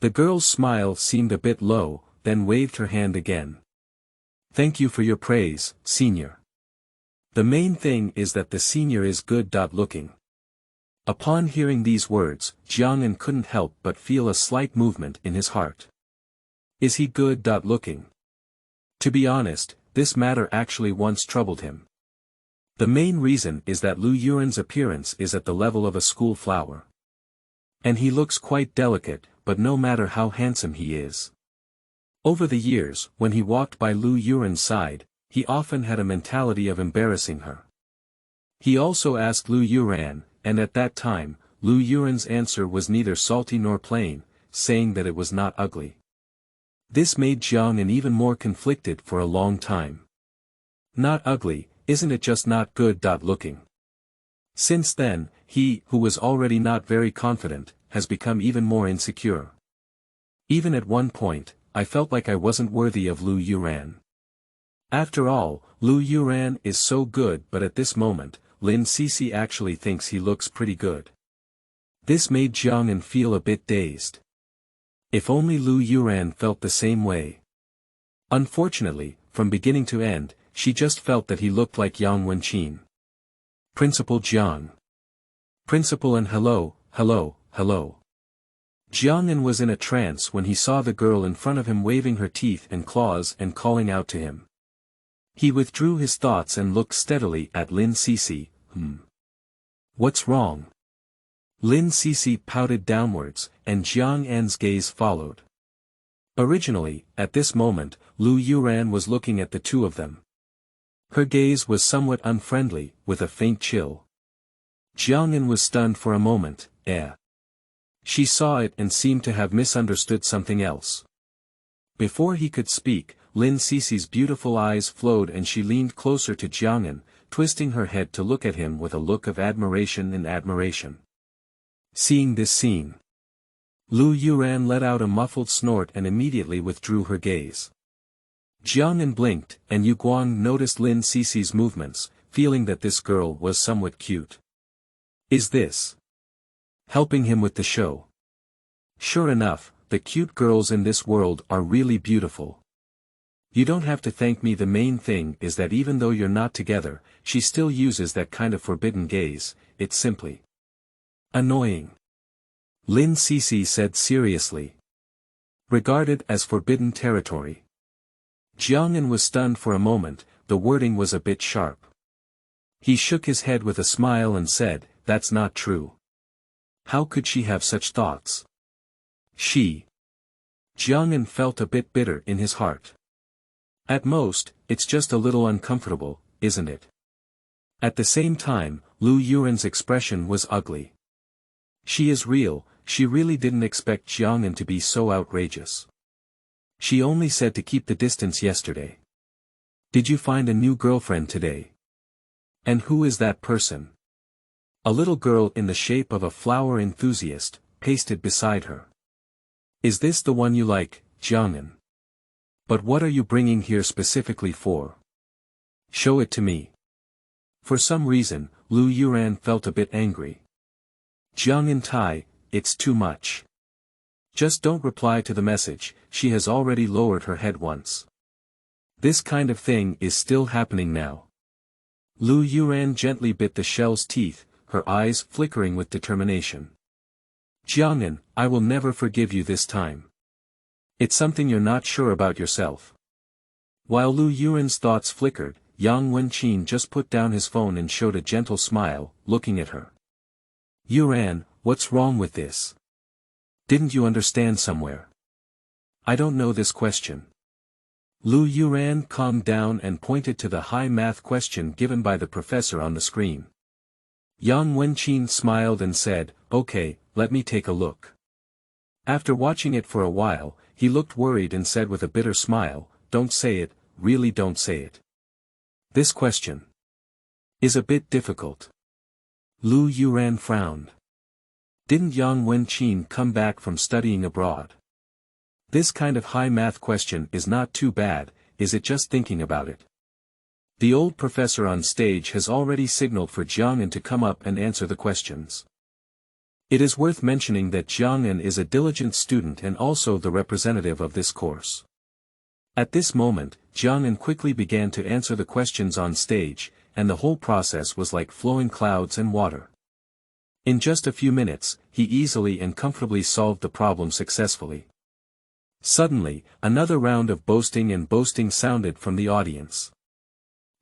The girl's smile seemed a bit low, then waved her hand again. Thank you for your praise, senior. The main thing is that the senior is good. Looking. Upon hearing these words, Jiang'an couldn't help but feel a slight movement in his heart. Is he good? Looking. To be honest, this matter actually once troubled him. The main reason is that Liu Youran's appearance is at the level of a school flower. And he looks quite delicate, but no matter how handsome he is. Over the years, when he walked by Liu Youran's side, he often had a mentality of embarrassing her. He also asked Liu Youran, and at that time, Liu Yuran's answer was neither salty nor plain, saying that it was not ugly. This made Jiang'an even more conflicted for a long time. Not ugly, isn't it just not good? Looking. Since then, he, who was already not very confident, has become even more insecure. Even at one point, I felt like I wasn't worthy of Liu Youran. After all, Liu Youran is so good, but at this moment, Lin Cece actually thinks he looks pretty good. This made Jiang'an feel a bit dazed. If only Liu Youran felt the same way. Unfortunately, from beginning to end, she just felt that he looked like Yang Wenqin. Principal Jiang. Principal and hello. Jiang'an was in a trance when he saw the girl in front of him waving her teeth and claws and calling out to him. He withdrew his thoughts and looked steadily at Lin Cece. What's wrong? Lin Cece pouted downwards, and Jiang'an's gaze followed. Originally, at this moment, Liu Youran was looking at the two of them. Her gaze was somewhat unfriendly, with a faint chill. Jiang'an was stunned for a moment. She saw it and seemed to have misunderstood something else. Before he could speak, Lin Cece's beautiful eyes flowed and she leaned closer to Jiang'an, twisting her head to look at him with a look of admiration. Seeing this scene, Liu Youran let out a muffled snort and immediately withdrew her gaze. Jiang'an blinked, and Yu Guang noticed Lin Cece's movements, feeling that this girl was somewhat cute. Is this helping him with the show? Sure enough, the cute girls in this world are really beautiful. You don't have to thank me. The main thing is that even though you're not together, she still uses that kind of forbidden gaze. It's simply annoying. Lin Cece said seriously. Regarded as forbidden territory. Jiang'an was stunned for a moment. The wording was a bit sharp. He shook his head with a smile and said, "That's not true. How could she have such thoughts?" Jiang'an felt a bit bitter in his heart. At most, it's just a little uncomfortable, isn't it? At the same time, Liu Yuran's expression was ugly. She is real. She really didn't expect Jiang'an to be so outrageous. She only said to keep the distance yesterday. Did you find a new girlfriend today? And who is that person? A little girl in the shape of a flower enthusiast, pasted beside her. Is this the one you like, Jiang'an? But what are you bringing here specifically for? Show it to me. For some reason, Liu Youran felt a bit angry. Jiang'an Tai, it's too much. Just don't reply to the message. She has already lowered her head once. This kind of thing is still happening now. Liu Youran gently bit the shell's teeth, her eyes flickering with determination. Jiang'an, I will never forgive you this time. It's something you're not sure about yourself. While Liu Yuran's thoughts flickered, Yang Wenqin just put down his phone and showed a gentle smile, looking at her. Youran, what's wrong with this? Didn't you understand somewhere? I don't know this question. Liu Youran calmed down and pointed to the high math question given by the professor on the screen. Yang Wenqin smiled and said, "Okay, let me take a look." After watching it for a while, he looked worried and said with a bitter smile, "Don't say it, really don't say it. This question is a bit difficult." Liu Youran frowned. Didn't Yang Wenqin come back from studying abroad? This kind of high math question is not too bad, is it just thinking about it? The old professor on stage has already signaled for Jiang'an to come up and answer the questions. It is worth mentioning that Jiang'an is a diligent student and also the representative of this course. At this moment, Jiang'an quickly began to answer the questions on stage, and the whole process was like flowing clouds and water. In just a few minutes, he easily and comfortably solved the problem successfully. Suddenly, another round of boasting sounded from the audience.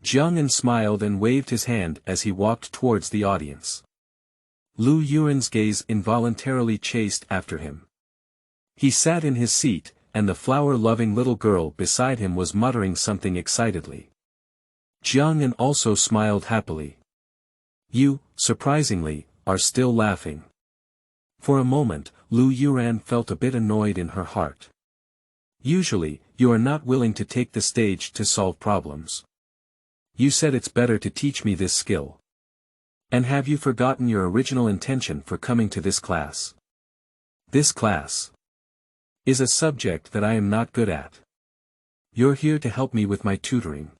Jiang'an smiled and waved his hand as he walked towards the audience. Liu Yuran's gaze involuntarily chased after him. He sat in his seat, and the flower-loving little girl beside him was muttering something excitedly. Jiang'an also smiled happily. You, surprisingly, are still laughing. For a moment, Liu Youran felt a bit annoyed in her heart. Usually, you are not willing to take the stage to solve problems. You said it's better to teach me this skill. And have you forgotten your original intention for coming to this class? This class is a subject that I am not good at. You're here to help me with my tutoring.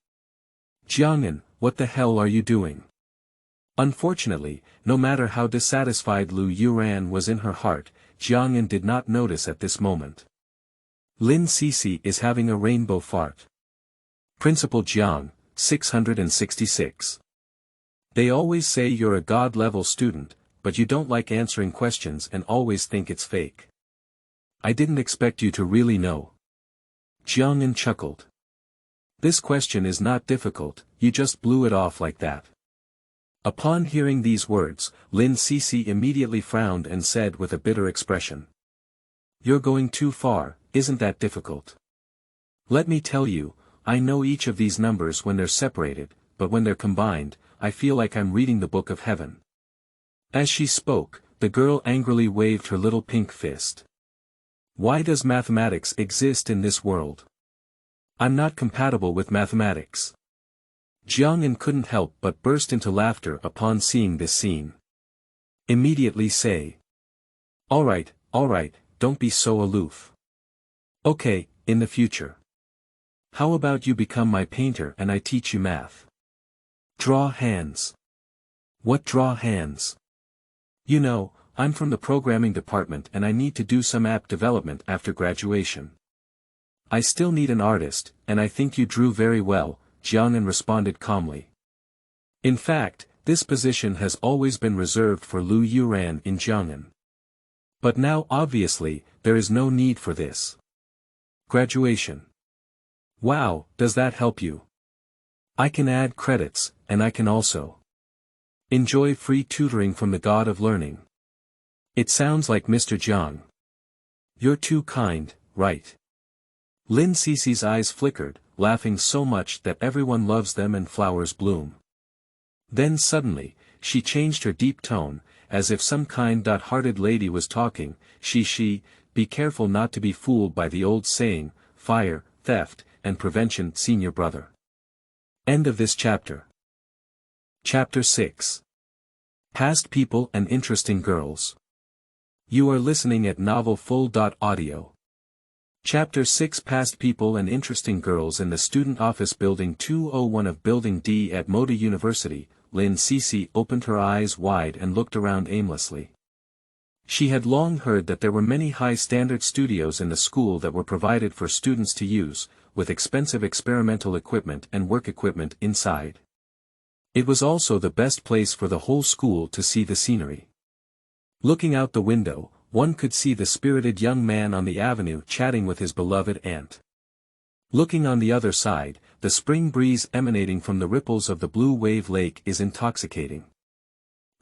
Jiang'an, what the hell are you doing? Unfortunately, no matter how dissatisfied Liu Youran was in her heart, Jiang'an did not notice at this moment. Lin Cece is having a rainbow fart. Principal Jiang, 666. They always say you're a god-level student, but you don't like answering questions and always think it's fake. I didn't expect you to really know. Jiang'an chuckled. This question is not difficult, you just blew it off like that. Upon hearing these words, Lin Cece immediately frowned and said with a bitter expression. You're going too far, isn't that difficult? Let me tell you, I know each of these numbers when they're separated, but when they're combined, I feel like I'm reading the book of heaven. As she spoke, the girl angrily waved her little pink fist. Why does mathematics exist in this world? I'm not compatible with mathematics. Jiang'an couldn't help but burst into laughter upon seeing this scene. Immediately say. Alright, don't be so aloof. Okay, in the future. How about you become my painter and I teach you math? Draw hands. What draw hands? You know, I'm from the programming department and I need to do some app development after graduation. I still need an artist, and I think you drew very well, Jiang'an responded calmly. In fact, this position has always been reserved for Liu Youran in Jiang'an. But now obviously, there is no need for this. Graduation. Wow, does that help you? I can add credits, and I can also enjoy free tutoring from the god of learning. It sounds like Mr. Jiang. You're too kind, right? Lin Cece's eyes flickered, laughing so much that everyone loves them and flowers bloom. Then suddenly, she changed her deep tone, as if some kind-hearted lady was talking. She, be careful not to be fooled by the old saying, fire, theft, and prevention, senior brother. End of this chapter. Chapter 6. Past People and Interesting Girls. You are listening at novelfull.audio. Chapter 6. Past People and Interesting Girls. In the Student Office Building 201 of Building D at Moda University, Lin Cece opened her eyes wide and looked around aimlessly. She had long heard that there were many high-standard studios in the school that were provided for students to use, with expensive experimental equipment and work equipment inside. It was also the best place for the whole school to see the scenery. Looking out the window, one could see the spirited young man on the avenue chatting with his beloved aunt. Looking on the other side, the spring breeze emanating from the ripples of the blue wave lake is intoxicating.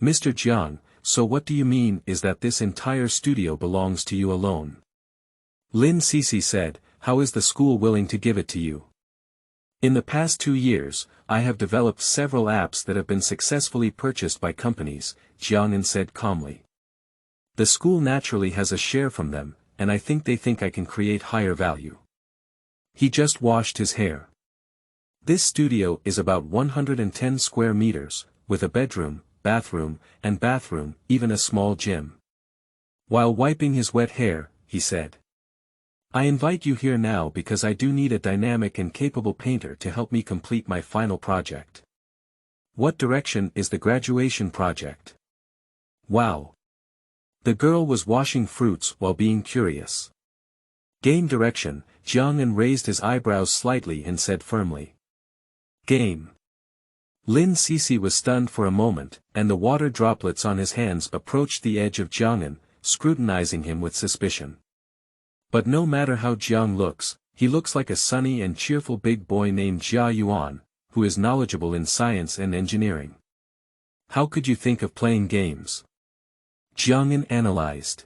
Mr. Jiang, so what do you mean is that this entire studio belongs to you alone? Lin Cece said, how is the school willing to give it to you? In the past 2 years, I have developed several apps that have been successfully purchased by companies, Jiang'an said calmly. The school naturally has a share from them, and I think they think I can create higher value. He just washed his hair. This studio is about 110 square meters, with a bedroom, bathroom, even a small gym. While wiping his wet hair, he said. I invite you here now because I do need a dynamic and capable painter to help me complete my final project. What direction is the graduation project? Wow. The girl was washing fruits while being curious. Game direction, Jiang'an raised his eyebrows slightly and said firmly. Game. Lin Cece was stunned for a moment, and the water droplets on his hands approached the edge of Jiang'an, scrutinizing him with suspicion. But no matter how Jiang looks, he looks like a sunny and cheerful big boy named Liu Youran, who is knowledgeable in science and engineering. How could you think of playing games? Jiang'an analyzed.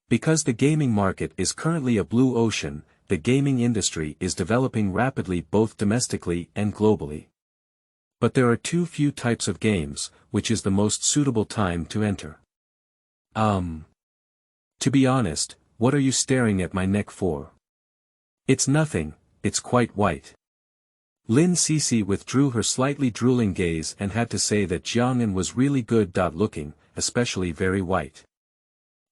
Because the gaming market is currently a blue ocean, the gaming industry is developing rapidly both domestically and globally. But there are too few types of games, which is the most suitable time to enter. To be honest, what are you staring at my neck for? It's nothing, it's quite white. Lin Cece withdrew her slightly drooling gaze and had to say that Jiang'an was really good looking, especially very white.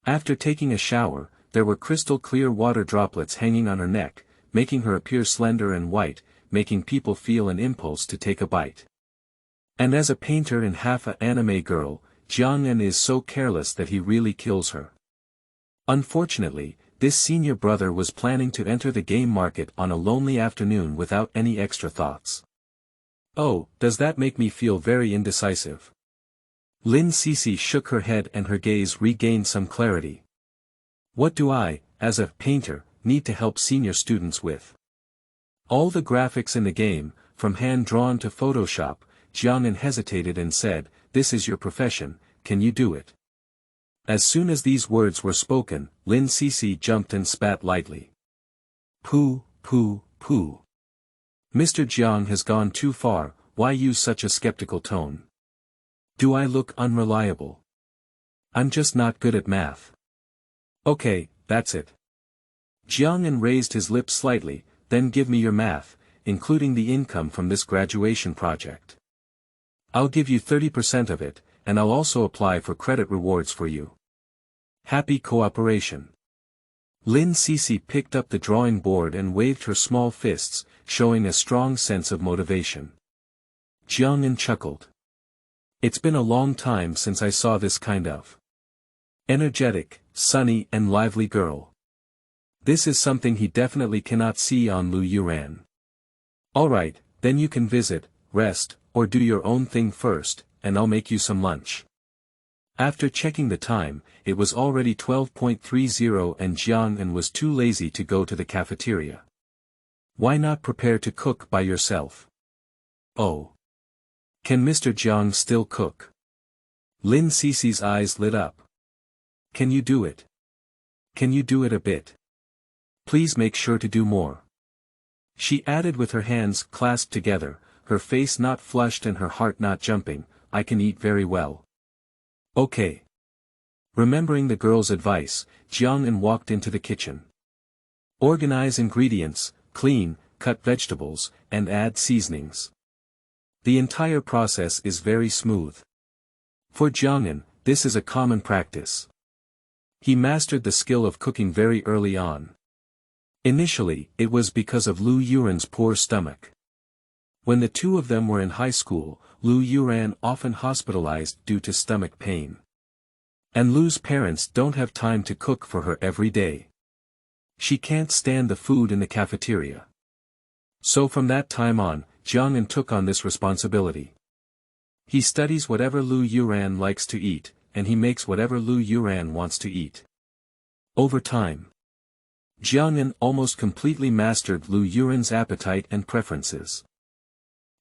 After taking a shower, there were crystal clear water droplets hanging on her neck, making her appear slender and white, making people feel an impulse to take a bite. And as a painter and half an anime girl, Jiang'an is so careless that he really kills her. Unfortunately, this senior brother was planning to enter the game market on a lonely afternoon without any extra thoughts. Oh, does that make me feel very indecisive? Lin Cece shook her head and her gaze regained some clarity. What do I, as a painter, need to help senior students with? All the graphics in the game, from hand-drawn to Photoshop. Jiang'an hesitated and said, "This is your profession, can you do it?" As soon as these words were spoken, Lin Cece jumped and spat lightly. Pooh, pooh, pooh. Mr. Jiang has gone too far, why use such a skeptical tone? Do I look unreliable? I'm just not good at math. Okay, that's it. Jiang'an raised his lips slightly, then give me your math, including the income from this graduation project. I'll give you 30% of it, and I'll also apply for credit rewards for you. Happy cooperation. Lin Cece picked up the drawing board and waved her small fists, showing a strong sense of motivation. Jiang'an chuckled. It's been a long time since I saw this kind of energetic, sunny and lively girl. This is something he definitely cannot see on Liu Youran. Alright, then you can visit, rest, or do your own thing first, and I'll make you some lunch. After checking the time, it was already 12:30 and Jiang'an was too lazy to go to the cafeteria. Why not prepare to cook by yourself? Oh. Can Mr. Jiang still cook? Lin Cece's eyes lit up. Can you do it? Can you do it a bit? Please make sure to do more. She added with her hands clasped together, her face not flushed and her heart not jumping, I can eat very well. Okay. Remembering the girl's advice, Jiang'an walked into the kitchen. Organize ingredients, clean, cut vegetables, and add seasonings. The entire process is very smooth. For Jiang'an, this is a common practice. He mastered the skill of cooking very early on. Initially, it was because of Liu Yuran's poor stomach. When the two of them were in high school, Liu Youran often hospitalized due to stomach pain. And Liu's parents don't have time to cook for her every day. She can't stand the food in the cafeteria. So from that time on, Jiang'an took on this responsibility. He studies whatever Liu Youran likes to eat, and he makes whatever Liu Youran wants to eat. Over time, Jiang'an almost completely mastered Liu Yuran's appetite and preferences.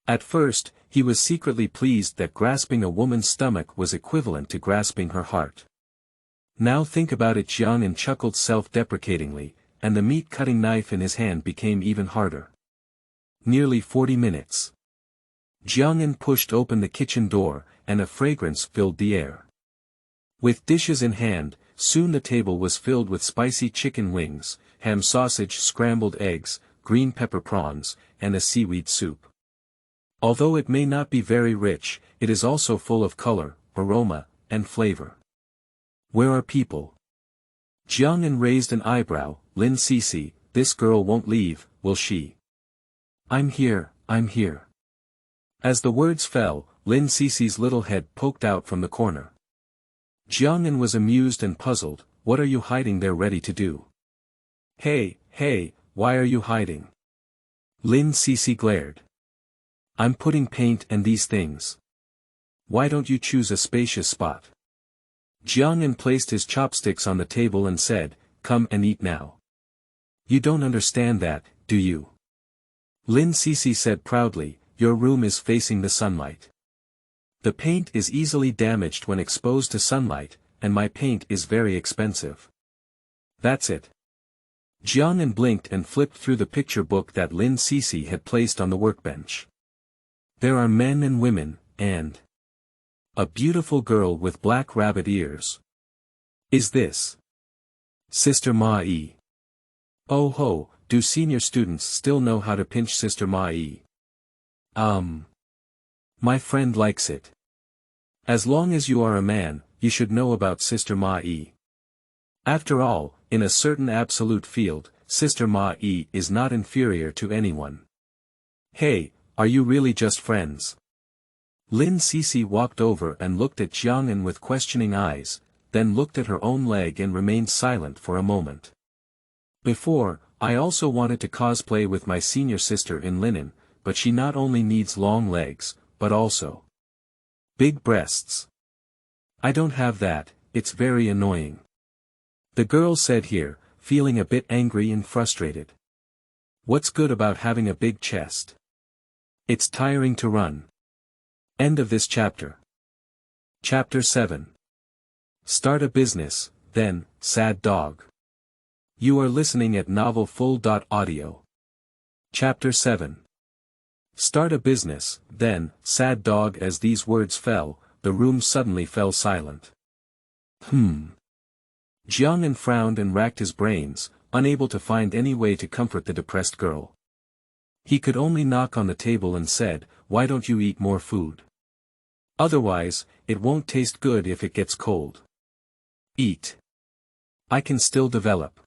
At first, he was secretly pleased that grasping a woman's stomach was equivalent to grasping her heart. Now think about it, Jiang'an chuckled self-deprecatingly, and the meat-cutting knife in his hand became even harder. Nearly 40 minutes. Jiang'an pushed open the kitchen door, and a fragrance filled the air. With dishes in hand, soon the table was filled with spicy chicken wings, ham sausage, scrambled eggs, green pepper prawns, and a seaweed soup. Although it may not be very rich, it is also full of color, aroma, and flavor. Where are people? Jiang'an raised an eyebrow. Lin Cece, this girl won't leave, will she? I'm here, I'm here. As the words fell, Lin Cece's little head poked out from the corner. Jiang'an was amused and puzzled. What are you hiding there ready to do? Hey, why are you hiding? Lin Cece glared. I'm putting paint and these things. Why don't you choose a spacious spot? Jiang'an placed his chopsticks on the table and said, come and eat now. You don't understand that, do you? Lin Cece said proudly, your room is facing the sunlight. The paint is easily damaged when exposed to sunlight, and my paint is very expensive. That's it. Jiang'an blinked and flipped through the picture book that Lin Cece had placed on the workbench. There are men and women, and a beautiful girl with black rabbit ears. Is this Sister Mai? Oh ho, do senior students still know how to pinch Sister Ma-yi? My friend likes it. As long as you are a man, you should know about Sister Ma-yi. After all, in a certain absolute field, Sister Ma-yi is not inferior to anyone. Hey, are you really just friends? Lin Cece walked over and looked at Jiang'an with questioning eyes, then looked at her own leg and remained silent for a moment. Before, I also wanted to cosplay with my senior sister in linen, but she not only needs long legs, but also big breasts. I don't have that, it's very annoying. The girl said here, feeling a bit angry and frustrated. What's good about having a big chest? It's tiring to run. End of this chapter. Chapter 7. Start a business, then, sad dog. You are listening at novelfull.audio. Chapter 7. Start a business, then, sad dog. As these words fell, the room suddenly fell silent. Jiang'an frowned and racked his brains, unable to find any way to comfort the depressed girl. He could only knock on the table and said, "Why don't you eat more food? Otherwise, it won't taste good if it gets cold." Eat. I can still develop.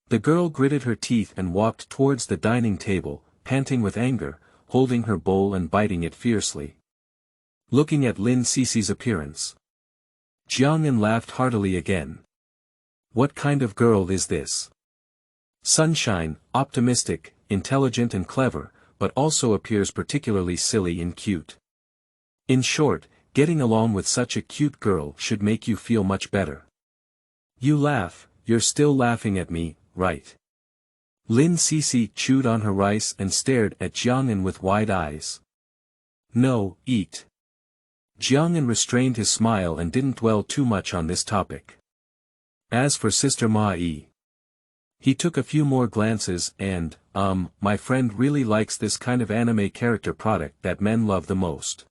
The girl gritted her teeth and walked towards the dining table, panting with anger, holding her bowl and biting it fiercely. Looking at Lin Cece's appearance, Jiang'an laughed heartily again. What kind of girl is this? Sunshine, optimistic, intelligent and clever, but also appears particularly silly and cute. In short, getting along with such a cute girl should make you feel much better. You laugh, you're still laughing at me, right? Lin Cece chewed on her rice and stared at Jiang'an with wide eyes. No, eat. Jiang'an restrained his smile and didn't dwell too much on this topic. As for Sister Ma-yi, he took a few more glances and, my friend really likes this kind of anime character product that men love the most.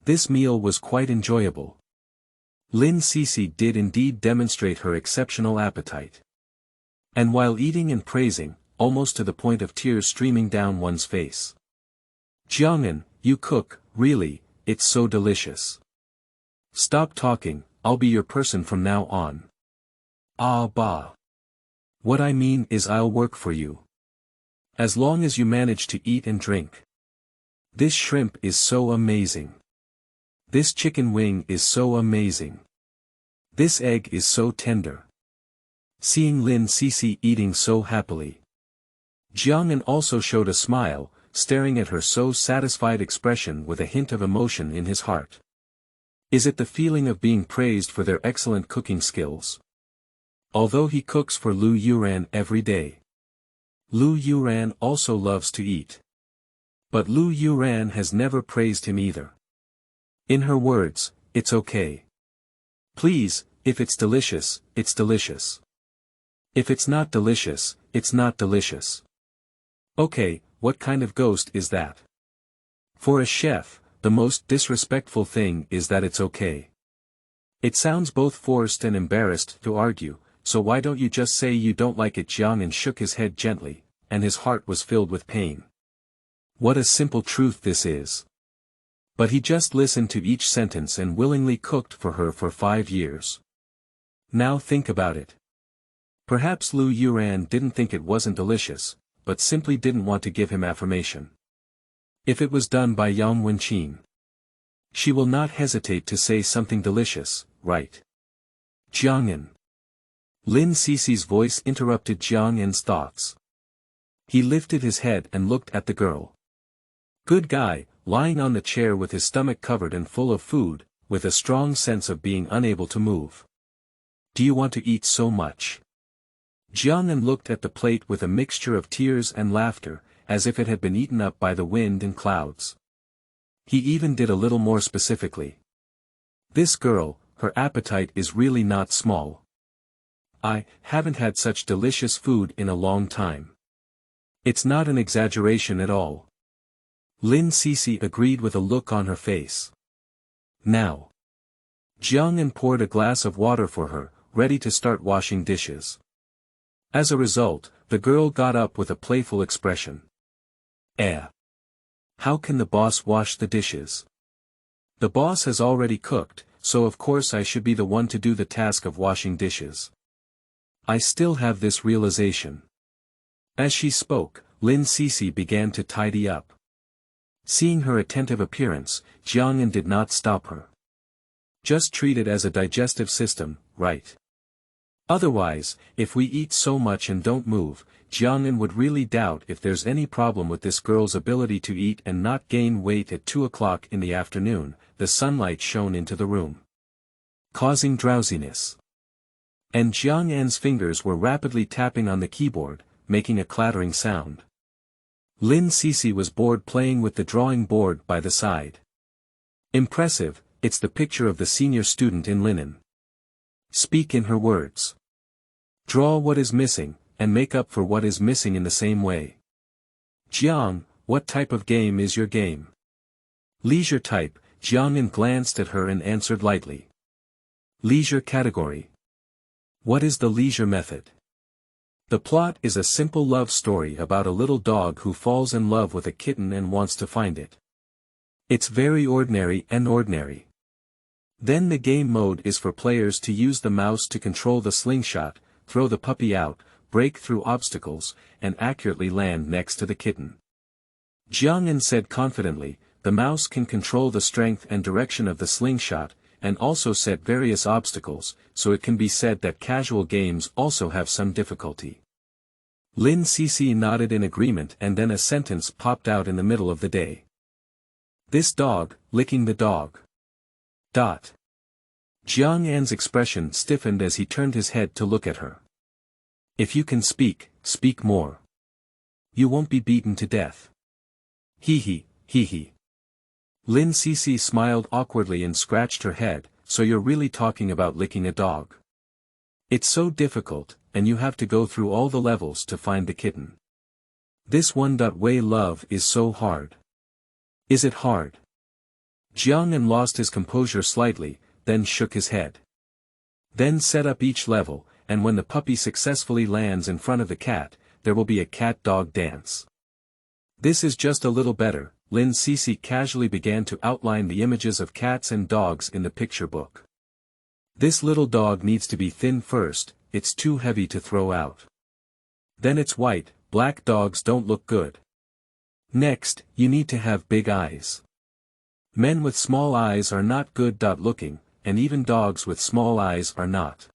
This meal was quite enjoyable. Lin Cece did indeed demonstrate her exceptional appetite. And while eating and praising, almost to the point of tears streaming down one's face. Jiang'an, you cook, really, it's so delicious. Stop talking, I'll be your person from now on. Ah bah. What I mean is I'll work for you. As long as you manage to eat and drink. This shrimp is so amazing. This chicken wing is so amazing. This egg is so tender. Seeing Lin Cece eating so happily, Jiang'an also showed a smile, staring at her so satisfied expression with a hint of emotion in his heart. Is it the feeling of being praised for their excellent cooking skills? Although he cooks for Liu Youran every day, Liu Youran also loves to eat. But Liu Youran has never praised him either. In her words, it's okay. Please, if it's delicious, it's delicious. If it's not delicious, it's not delicious. Okay, what kind of ghost is that? For a chef, the most disrespectful thing is that it's okay. It sounds both forced and embarrassed to argue, so why don't you just say you don't like it? Jiang'an shook his head gently, and his heart was filled with pain. What a simple truth this is. But he just listened to each sentence and willingly cooked for her for 5 years. Now think about it. Perhaps Liu Youran didn't think it wasn't delicious, but simply didn't want to give him affirmation. If it was done by Yang Wenqin, she will not hesitate to say something delicious, right? Jiang'an. Lin Cece's voice interrupted Jiang'an's thoughts. He lifted his head and looked at the girl. Good guy, lying on the chair with his stomach covered and full of food, with a strong sense of being unable to move. Do you want to eat so much? Jiang'an looked at the plate with a mixture of tears and laughter, as if it had been eaten up by the wind and clouds. He even did a little more specifically. This girl, her appetite is really not small. I haven't had such delicious food in a long time. It's not an exaggeration at all. Lin Cece agreed with a look on her face. Now. Jiang'an poured a glass of water for her, ready to start washing dishes. As a result, the girl got up with a playful expression. How can the boss wash the dishes? The boss has already cooked, so of course I should be the one to do the task of washing dishes. I still have this realization. As she spoke, Lin Cece began to tidy up. Seeing her attentive appearance, Jiang'an did not stop her. Just treat it as a digestive system, right? Otherwise, if we eat so much and don't move, Jiang'an would really doubt if there's any problem with this girl's ability to eat and not gain weight. At 2 o'clock in the afternoon, the sunlight shone into the room, causing drowsiness. And Jiang'an's fingers were rapidly tapping on the keyboard, making a clattering sound. Lin Cece was bored playing with the drawing board by the side. Impressive, it's the picture of the senior student in linen. Speak in her words. Draw what is missing, and make up for what is missing in the same way. Jiang, what type of game is your game? Leisure type. Jiang'an glanced at her and answered lightly. Leisure category. What is the leisure method? The plot is a simple love story about a little dog who falls in love with a kitten and wants to find it. It's very ordinary and ordinary. Then the game mode is for players to use the mouse to control the slingshot, throw the puppy out, break through obstacles, and accurately land next to the kitten. Jiang'an said confidently, the mouse can control the strength and direction of the slingshot, and also set various obstacles, so it can be said that casual games also have some difficulty. Lin Cece nodded in agreement, and then a sentence popped out in the middle of the day. This dog, licking the dog. Jiang'an's expression stiffened as he turned his head to look at her. If you can speak, speak more. You won't be beaten to death. Hee. Lin Cece smiled awkwardly and scratched her head. So you're really talking about licking a dog? It's so difficult, and you have to go through all the levels to find the kitten. This one-way love is so hard. Is it hard? Jiang'an lost his composure slightly, then shook his head. Then set up each level, and when the puppy successfully lands in front of the cat, there will be a cat-dog dance. This is just a little better. Lin Cece casually began to outline the images of cats and dogs in the picture book. This little dog needs to be thin first, it's too heavy to throw out. Then it's white, black dogs don't look good. Next, you need to have big eyes. Men with small eyes are not good looking, and even dogs with small eyes are not.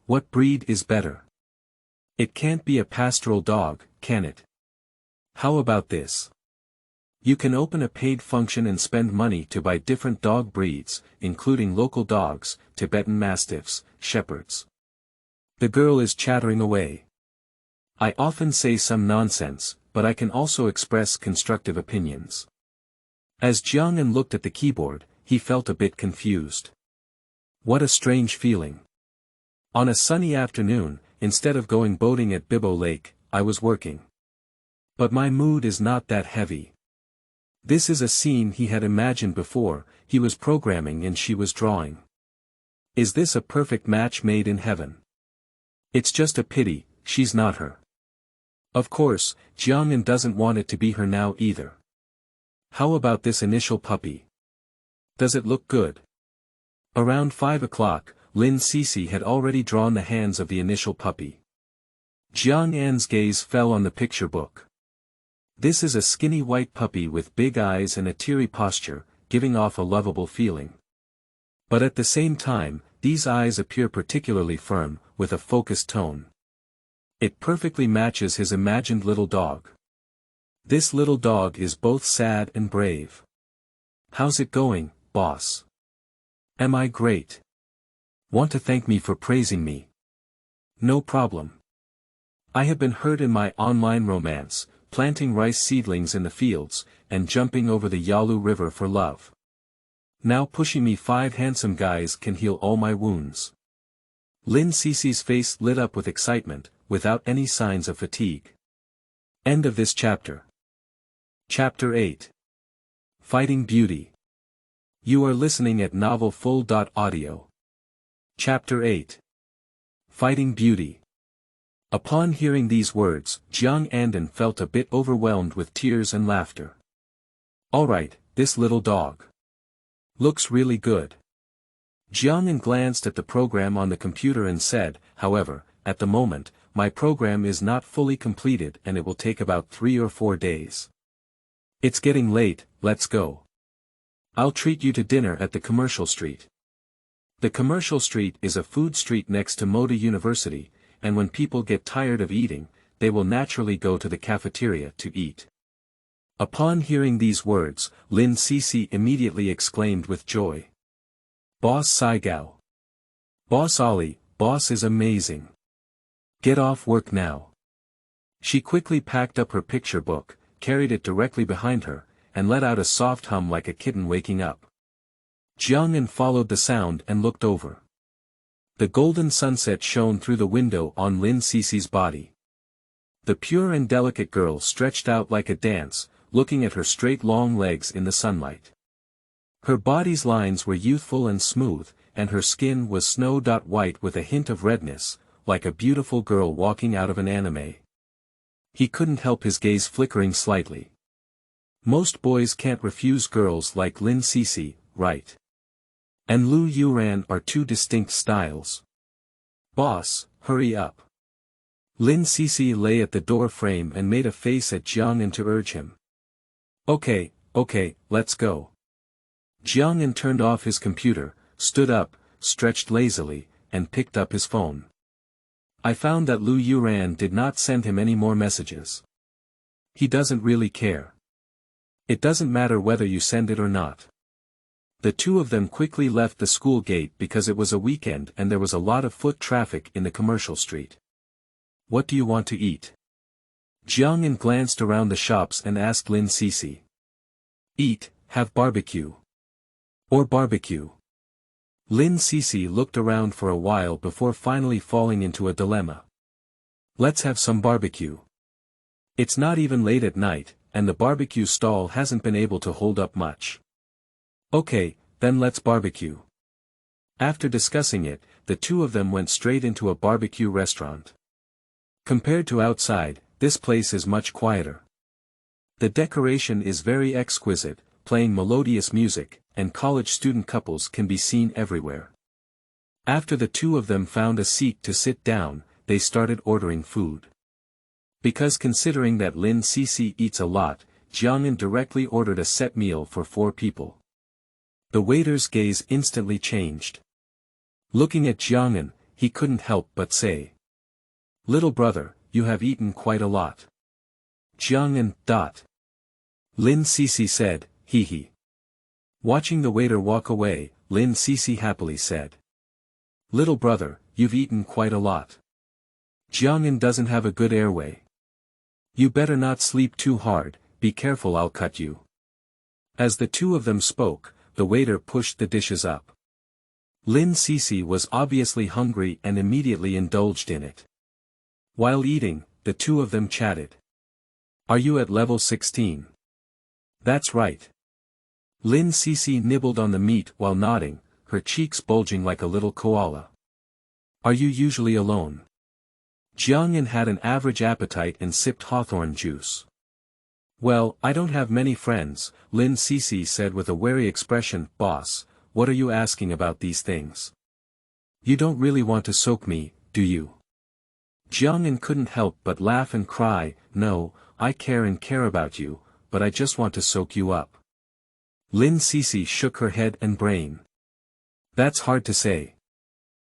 What breed is better? It can't be a pastoral dog, can it? How about this? You can open a paid function and spend money to buy different dog breeds, including local dogs, Tibetan Mastiffs, Shepherds. The girl is chattering away. I often say some nonsense, but I can also express constructive opinions. As Jiang'an looked at the keyboard, he felt a bit confused. What a strange feeling. On a sunny afternoon, instead of going boating at Bibo Lake, I was working. But my mood is not that heavy. This is a scene he had imagined before. He was programming and she was drawing. Is this a perfect match made in heaven? It's just a pity, she's not her. Of course, Jiang'an doesn't want it to be her now either. How about this initial puppy? Does it look good? Around 5 o'clock, Lin Cece had already drawn the hands of the initial puppy. Jiang'an's gaze fell on the picture book. This is a skinny white puppy with big eyes and a teary posture, giving off a lovable feeling. But at the same time, these eyes appear particularly firm, with a focused tone. It perfectly matches his imagined little dog. This little dog is both sad and brave. How's it going, boss? Am I great? Want to thank me for praising me? No problem. I have been hurt in my online romance, planting rice seedlings in the fields, and jumping over the Yalu River for love. Now pushing me 5 handsome guys can heal all my wounds. Lin Cece's face lit up with excitement, without any signs of fatigue. End of this chapter. Chapter 8. Fighting Beauty. You are listening at novelfull.audio. Chapter 8. Fighting Beauty. Upon hearing these words, Jiang'an felt a bit overwhelmed with tears and laughter. Alright, this little dog looks really good. Jiang'an glanced at the program on the computer and said, however, at the moment, my program is not fully completed and it will take about 3 or 4 days. It's getting late, let's go. I'll treat you to dinner at the commercial street. The commercial street is a food street next to Moda University, and when people get tired of eating, they will naturally go to the cafeteria to eat. Upon hearing these words, Lin Cece immediately exclaimed with joy. Boss Saigao. Boss Ollie, boss is amazing. Get off work now. She quickly packed up her picture book, carried it directly behind her, and let out a soft hum like a kitten waking up. Jiang'an followed the sound and looked over. The golden sunset shone through the window on Lin Cece's body. The pure and delicate girl stretched out like a dance, looking at her straight long legs in the sunlight. Her body's lines were youthful and smooth, and her skin was snow-white with a hint of redness, like a beautiful girl walking out of an anime. He couldn't help his gaze flickering slightly. Most boys can't refuse girls like Lin Cece, right? And Liu Youran are two distinct styles. Boss, hurry up. Lin Cece lay at the door frame and made a face at Jiang'an to urge him. Okay, let's go. Jiang'an turned off his computer, stood up, stretched lazily, and picked up his phone. I found that Liu Youran did not send him any more messages. He doesn't really care. It doesn't matter whether you send it or not. The two of them quickly left the school gate because it was a weekend and there was a lot of foot traffic in the commercial street. What do you want to eat? Jiang'an glanced around the shops and asked Lin Cece. Eat, have barbecue. Or barbecue. Lin Cece looked around for a while before finally falling into a dilemma. Let's have some barbecue. It's not even late at night, and the barbecue stall hasn't been able to hold up much. Okay, then let's barbecue. After discussing it, the two of them went straight into a barbecue restaurant. Compared to outside, this place is much quieter. The decoration is very exquisite, playing melodious music, and college student couples can be seen everywhere. After the two of them found a seat to sit down, they started ordering food. Because considering that Lin Cece eats a lot, Jiang'an directly ordered a set meal for 4 people. The waiter's gaze instantly changed. Looking at Jiang'an, he couldn't help but say. Little brother, you have eaten quite a lot. Jiang'an. Lin Cece said, hee hee. Watching the waiter walk away, Lin Cece happily said. Little brother, you've eaten quite a lot. Jiang'an doesn't have a good airway. You better not sleep too hard, be careful, I'll cut you. As the two of them spoke, the waiter pushed the dishes up. Lin Cece was obviously hungry and immediately indulged in it. While eating, the two of them chatted. Are you at level 16? That's right. Lin Cece nibbled on the meat while nodding, her cheeks bulging like a little koala. Are you usually alone? Jiang'an had an average appetite and sipped hawthorn juice. Well, I don't have many friends, Lin Cece said with a wary expression. Boss, what are you asking about these things? You don't really want to soak me, do you? Jiang'an couldn't help but laugh and cry. No, I care about you, but I just want to soak you up. Lin Cece shook her head and brain. That's hard to say.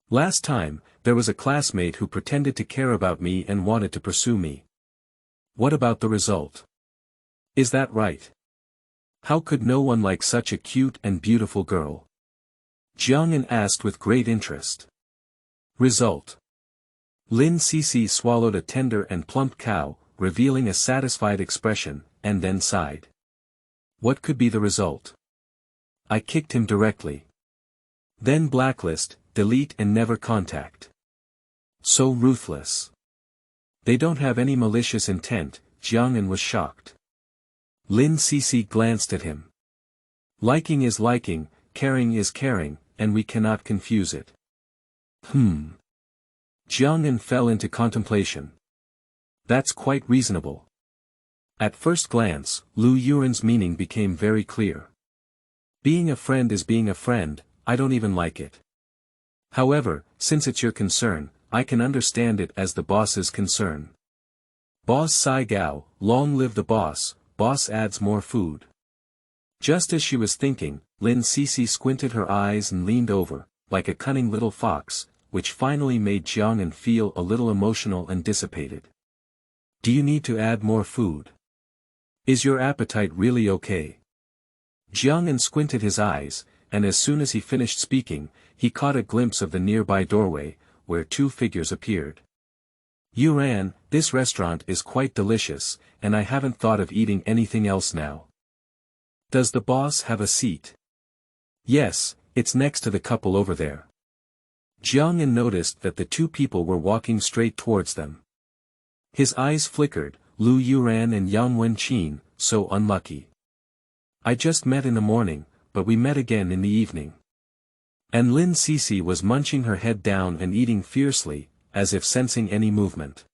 Last time, there was a classmate who pretended to care about me and wanted to pursue me. What about the result? Is that right? How could no one like such a cute and beautiful girl? Jiang'an asked with great interest. Result. Lin Cece swallowed a tender and plump cow, revealing a satisfied expression, and then sighed. What could be the result? I kicked him directly. Then blacklist, delete and never contact. So ruthless. They don't have any malicious intent, Jiang'an was shocked. Lin Cece glanced at him. Liking is liking, caring is caring, and we cannot confuse it. Jiang'an fell into contemplation. That's quite reasonable. At first glance, Liu Yuran's meaning became very clear. Being a friend is being a friend, I don't even like it. However, since it's your concern, I can understand it as the boss's concern. Boss Sai Gao, long live the boss, boss adds more food. Just as she was thinking, Lin Cece squinted her eyes and leaned over, like a cunning little fox, which finally made Jiang'an feel a little emotional and dissipated. Do you need to add more food? Is your appetite really okay? Jiang'an squinted his eyes, and as soon as he finished speaking, he caught a glimpse of the nearby doorway, where two figures appeared. Youran, this restaurant is quite delicious, and I haven't thought of eating anything else now. Does the boss have a seat? Yes, it's next to the couple over there. Jiang'an noticed that the two people were walking straight towards them. His eyes flickered, Liu Youran and Yang Wenqin, so unlucky. I just met in the morning, but we met again in the evening. And Lin Cece was munching her head down and eating fiercely, as if sensing any movement.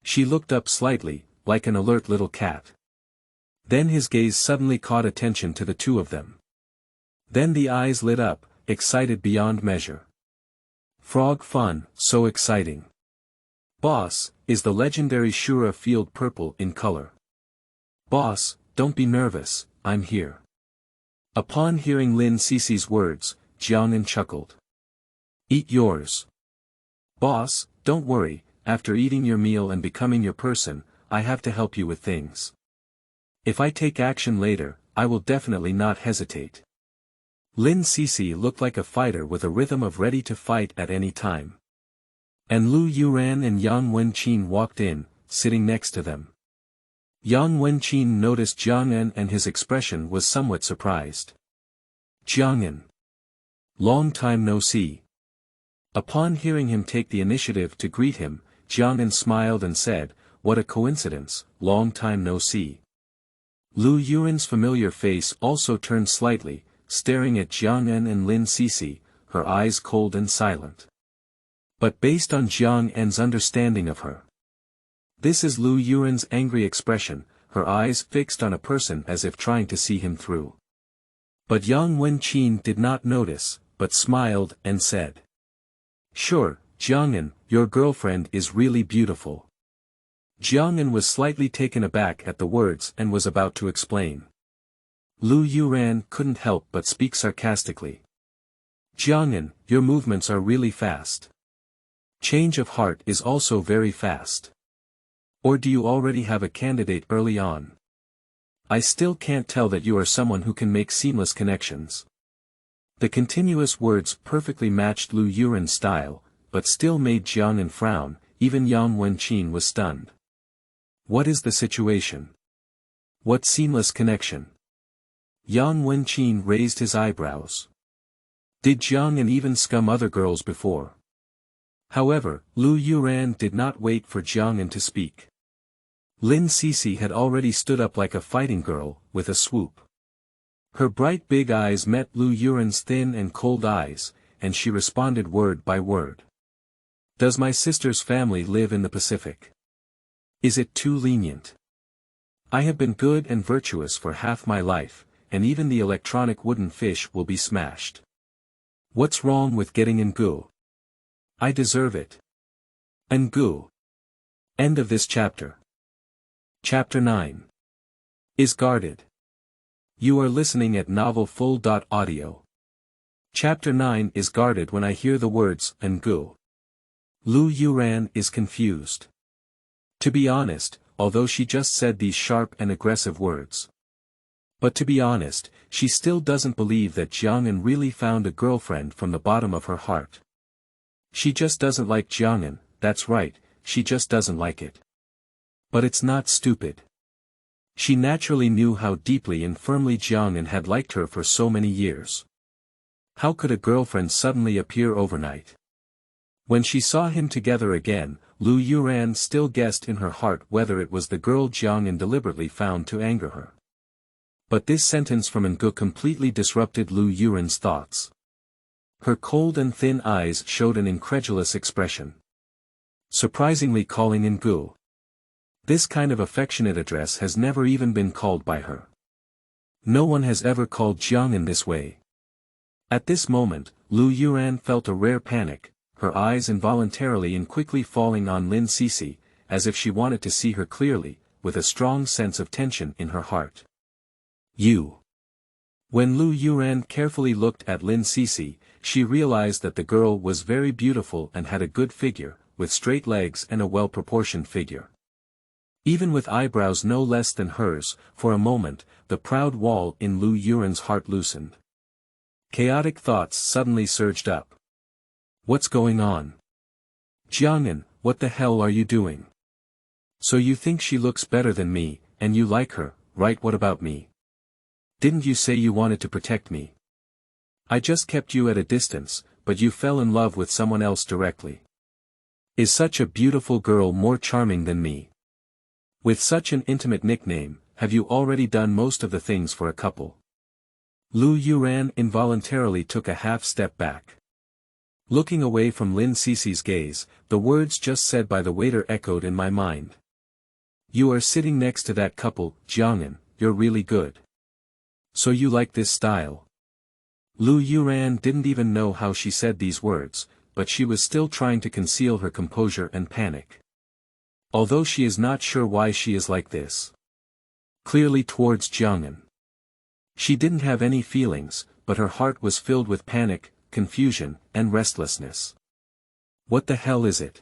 She looked up slightly, like an alert little cat. Then his gaze suddenly caught attention to the two of them. Then the eyes lit up, excited beyond measure. Frog fun, so exciting. Boss, is the legendary Shura field purple in color? Boss, don't be nervous, I'm here. Upon hearing Lin Cece's words, Jiang'an chuckled. Eat yours. Boss, don't worry, after eating your meal and becoming your person, I have to help you with things. If I take action later, I will definitely not hesitate. Lin Cece looked like a fighter with a rhythm of ready to fight at any time. And Liu Yuran and Yang Wenqin walked in, sitting next to them. Yang Wenqin noticed Jiang'an and his expression was somewhat surprised. Jiang'an. Long time no see. Upon hearing him take the initiative to greet him, Jiang'an smiled and said, what a coincidence, long time no see. Liu Yuran's familiar face also turned slightly, staring at Jiang'an and Lin Cece, her eyes cold and silent. But based on Jiang'an's understanding of her. This is Liu Yuran's angry expression, her eyes fixed on a person as if trying to see him through. But Yang Wenqin did not notice, but smiled and said. Sure, Jiang'an, your girlfriend is really beautiful. Jiang'an was slightly taken aback at the words and was about to explain. Liu Yuran couldn't help but speak sarcastically. Jiang'an, your movements are really fast. Change of heart is also very fast. Or do you already have a candidate early on? I still can't tell that you are someone who can make seamless connections. The continuous words perfectly matched Liu Yuran's style, but still made Jiang'an frown, even Yang Wenqin was stunned. What is the situation? What seamless connection? Yang Wenqin raised his eyebrows. Did Jiang'an even scum other girls before? However, Liu Yuran did not wait for Jiang'an to speak. Lin Cece had already stood up like a fighting girl, with a swoop. Her bright big eyes met Liu Yuran's thin and cold eyes, and she responded word by word. Does my sister's family live in the Pacific? Is it too lenient? I have been good and virtuous for half my life, and even the electronic wooden fish will be smashed. What's wrong with getting Ngu? I deserve it. Ngu. End of this chapter. Chapter 9. Is guarded. You are listening at novelfull.audio. Chapter 9 is guarded when I hear the words Ngu. Liu Yuran is confused. To be honest, although she just said these sharp and aggressive words. But to be honest, she still doesn't believe that Jiang'an really found a girlfriend from the bottom of her heart. She just doesn't like Jiang'an, that's right, she just doesn't like it. But it's not stupid. She naturally knew how deeply and firmly Jiang'an had liked her for so many years. How could a girlfriend suddenly appear overnight? When she saw him together again, Liu Yuran still guessed in her heart whether it was the girl Jiang'an deliberately found to anger her. But this sentence from Ngu completely disrupted Liu Yuran's thoughts. Her cold and thin eyes showed an incredulous expression. surprisingly calling in Gu. This kind of affectionate address has never even been called by her. No one has ever called Jiang'an this way. At this moment, Liu Youran felt a rare panic, her eyes involuntarily and quickly falling on Lin Cece, as if she wanted to see her clearly, with a strong sense of tension in her heart. You. When Liu Youran carefully looked at Lin Cece, she realized that the girl was very beautiful and had a good figure, with straight legs and a well-proportioned figure. Even with eyebrows no less than hers, for a moment, the proud wall in Liu Yuran's heart loosened. Chaotic thoughts suddenly surged up. What's going on? Jiang'an, what the hell are you doing? So you think she looks better than me, and you like her, right? What about me? Didn't you say you wanted to protect me? I just kept you at a distance, but you fell in love with someone else directly. Is such a beautiful girl more charming than me? With such an intimate nickname, have you already done most of the things for a couple? Liu Youran involuntarily took a half-step back. Looking away from Lin Cece's gaze, the words just said by the waiter echoed in my mind. You are sitting next to that couple, Jiang'an, you're really good. So you like this style? Liu Youran didn't even know how she said these words, but she was still trying to conceal her composure and panic. Although she is not sure why she is like this. Clearly towards Jiang'an. She didn't have any feelings, but her heart was filled with panic, confusion, and restlessness. What the hell is it?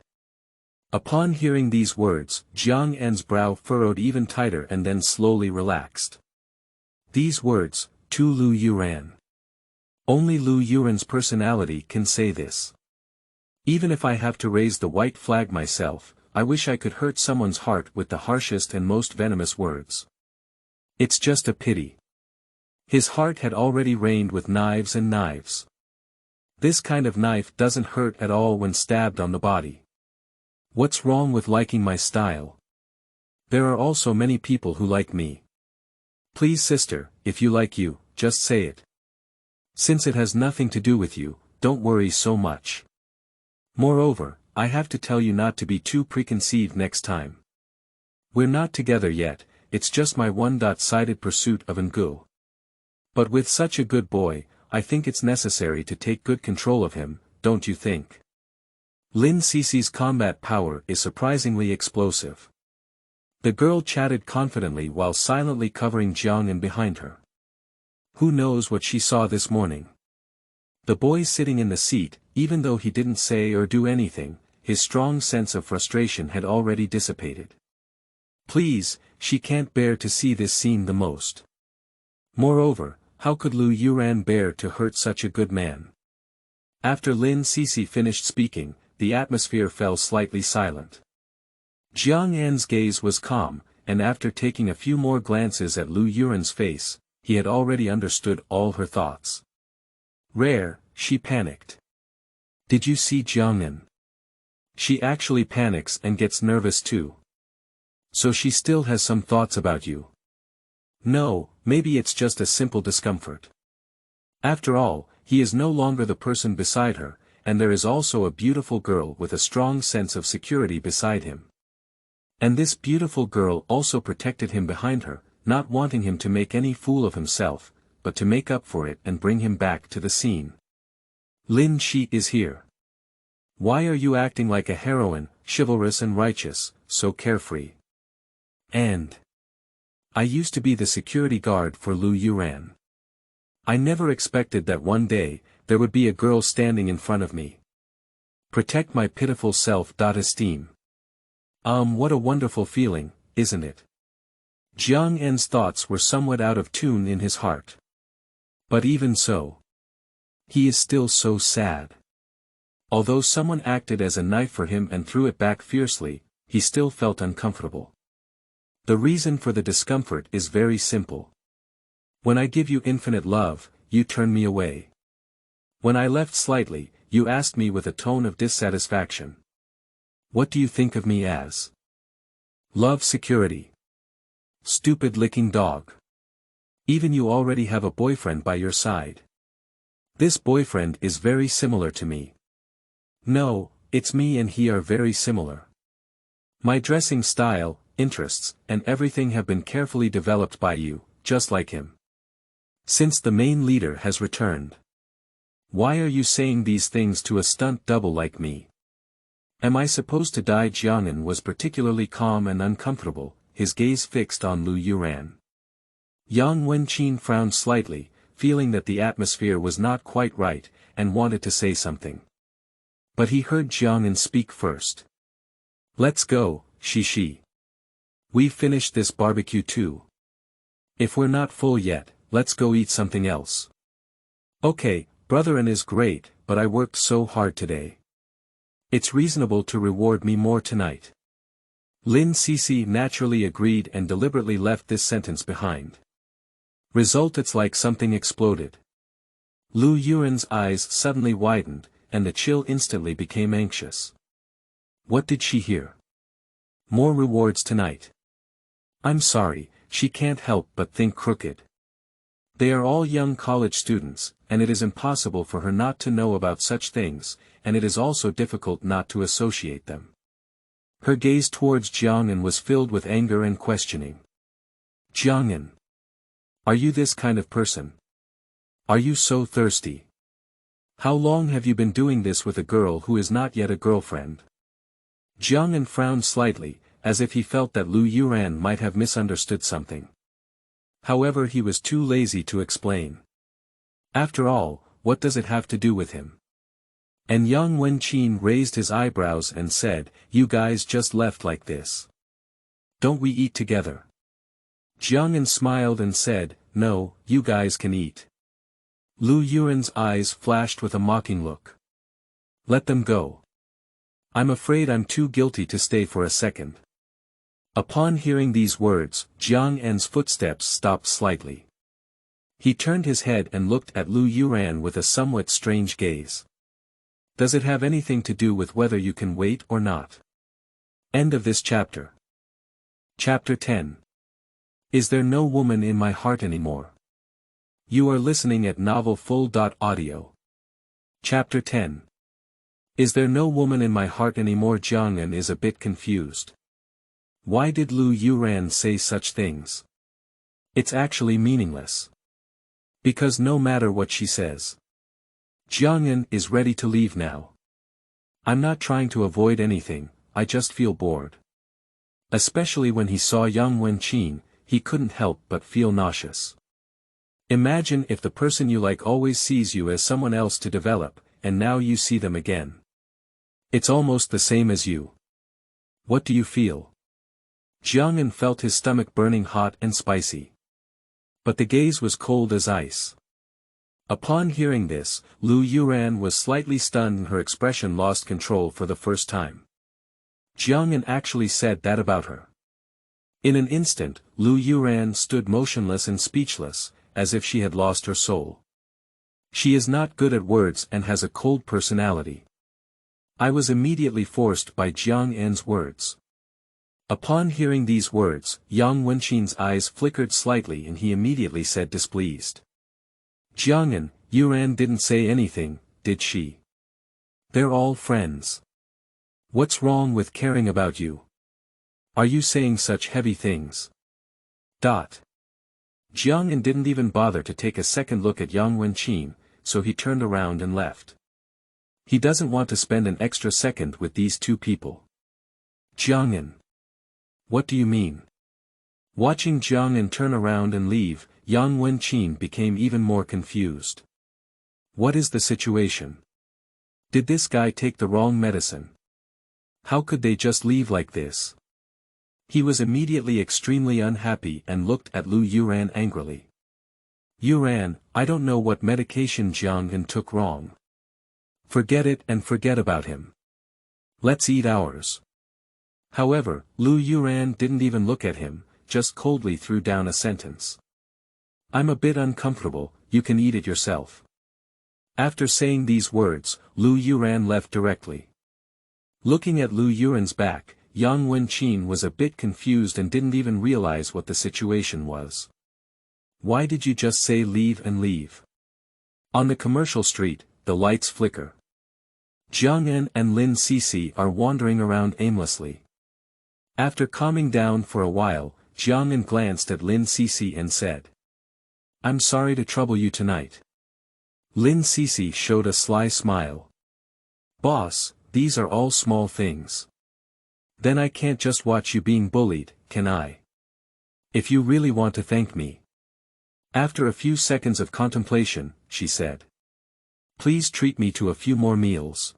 Upon hearing these words, Jiang'an's brow furrowed even tighter and then slowly relaxed. These words, to Liu Youran. Only Liu Yuran's personality can say this. Even if I have to raise the white flag myself, I wish I could hurt someone's heart with the harshest and most venomous words. It's just a pity. His heart had already rained with knives and knives. This kind of knife doesn't hurt at all when stabbed on the body. What's wrong with liking my style? There are also many people who like me. Please sister, if you like you, just say it. Since it has nothing to do with you, don't worry so much. Moreover, I have to tell you not to be too preconceived next time. We're not together yet, it's just my one-sided pursuit of Ngu. But with such a good boy, I think it's necessary to take good control of him, don't you think? Lin Cece's combat power is surprisingly explosive. The girl chatted confidently while silently covering Jiang'an behind her. Who knows what she saw this morning? The boy sitting in the seat, even though he didn't say or do anything, his strong sense of frustration had already dissipated. Please, she can't bear to see this scene the most. Moreover, how could Liu Youran bear to hurt such a good man? After Lin Cece finished speaking, the atmosphere fell slightly silent. Jiang'an's gaze was calm, and after taking a few more glances at Liu Yuran's face, he had already understood all her thoughts. Rare, she panicked. Did you see Jiang'an? She actually panics and gets nervous too. So she still has some thoughts about you. No, maybe it's just a simple discomfort. After all, he is no longer the person beside her, and there is also a beautiful girl with a strong sense of security beside him. And this beautiful girl also protected him behind her, not wanting him to make any fool of himself, but to make up for it and bring him back to the scene. Lin Shi is here. Why are you acting like a heroine, chivalrous and righteous, so carefree? And I used to be the security guard for Liu Youran. I never expected that one day, there would be a girl standing in front of me. Protect my pitiful self-esteem. What a wonderful feeling, isn't it? Jiang'an's thoughts were somewhat out of tune in his heart. But even so, he is still so sad. Although someone acted as a knife for him and threw it back fiercely, he still felt uncomfortable. The reason for the discomfort is very simple. When I give you infinite love, you turn me away. When I left slightly, you asked me with a tone of dissatisfaction. What do you think of me as? Love security. Stupid licking dog. Even you already have a boyfriend by your side. This boyfriend is very similar to me. No, it's me and he are very similar. My dressing style, interests, and everything have been carefully developed by you, just like him. Since the main leader has returned. Why are you saying these things to a stunt double like me? Am I supposed to die? Jiang'an was particularly calm and uncomfortable, his gaze fixed on Liu Youran. Yang Wenqin frowned slightly, feeling that the atmosphere was not quite right, and wanted to say something. But he heard Jiang'an speak first. Let's go, Shishi. We've finished this barbecue too. If we're not full yet, let's go eat something else. Okay, brother-in is great, but I worked so hard today. It's reasonable to reward me more tonight. Lin Cece naturally agreed and deliberately left this sentence behind. Result: it's like something exploded. Liu Yuran's eyes suddenly widened, and the chill instantly became anxious. What did she hear? More rewards tonight. I'm sorry, she can't help but think crooked. They are all young college students, and it is impossible for her not to know about such things, and it is also difficult not to associate them. Her gaze towards Jiang'an was filled with anger and questioning. Jiang'an. Are you this kind of person? Are you so thirsty? How long have you been doing this with a girl who is not yet a girlfriend? Jiang'an frowned slightly, as if he felt that Liu Youran might have misunderstood something. However, he was too lazy to explain. After all, what does it have to do with him? And Yang Wenqin raised his eyebrows and said, you guys just left like this. Don't we eat together? Jiang'an smiled and said, no, you guys can eat. Liu Yuran's eyes flashed with a mocking look. Let them go. I'm afraid I'm too guilty to stay for a second. Upon hearing these words, Jiang'an's footsteps stopped slightly. He turned his head and looked at Liu Youran with a somewhat strange gaze. Does it have anything to do with whether you can wait or not? End of this chapter. Chapter 10. Is there no woman in my heart anymore? You are listening at novelfull.audio. Chapter 10. Is there no woman in my heart anymore? Jiang'an is a bit confused. Why did Liu Youran say such things? It's actually meaningless. Because no matter what she says, Jiang'an is ready to leave now. I'm not trying to avoid anything, I just feel bored. Especially when he saw Yang Wenqin, he couldn't help but feel nauseous. Imagine if the person you like always sees you as someone else to develop, and now you see them again. It's almost the same as you. What do you feel? Jiang'an felt his stomach burning hot and spicy. But the gaze was cold as ice. Upon hearing this, Liu Youran was slightly stunned and her expression lost control for the first time. Jiang'an actually said that about her. In an instant, Liu Youran stood motionless and speechless, as if she had lost her soul. She is not good at words and has a cold personality. I was immediately forced by Jiang'an's words. Upon hearing these words, Yang Wenqin's eyes flickered slightly and he immediately said displeased. Jiang'an, Youran didn't say anything, did she? They're all friends. What's wrong with caring about you? Are you saying such heavy things? Jiang'an didn't even bother to take a second look at Yang Wenqin, so he turned around and left. He doesn't want to spend an extra second with these two people. Jiang'an. What do you mean? Watching Jiang'an turn around and leave, Yang Wenqin became even more confused. What is the situation? Did this guy take the wrong medicine? How could they just leave like this? He was immediately extremely unhappy and looked at Liu Youran angrily. Youran, I don't know what medication Jiang'an took wrong. Forget it and forget about him. Let's eat ours. However, Liu Youran didn't even look at him, just coldly threw down a sentence. I'm a bit uncomfortable, you can eat it yourself. After saying these words, Liu Youran left directly. Looking at Liu Yuran's back, Yang Wenqin was a bit confused and didn't even realize what the situation was. Why did you just say leave and leave? On the commercial street, the lights flicker. Jiang'an and Lin Cece are wandering around aimlessly. After calming down for a while, Jiang'an glanced at Lin Cece and said, "I'm sorry to trouble you tonight." Lin Cece showed a sly smile. "Boss, these are all small things. Then I can't just watch you being bullied, can I? If you really want to thank me." After a few seconds of contemplation, she said, "Please treat me to a few more meals."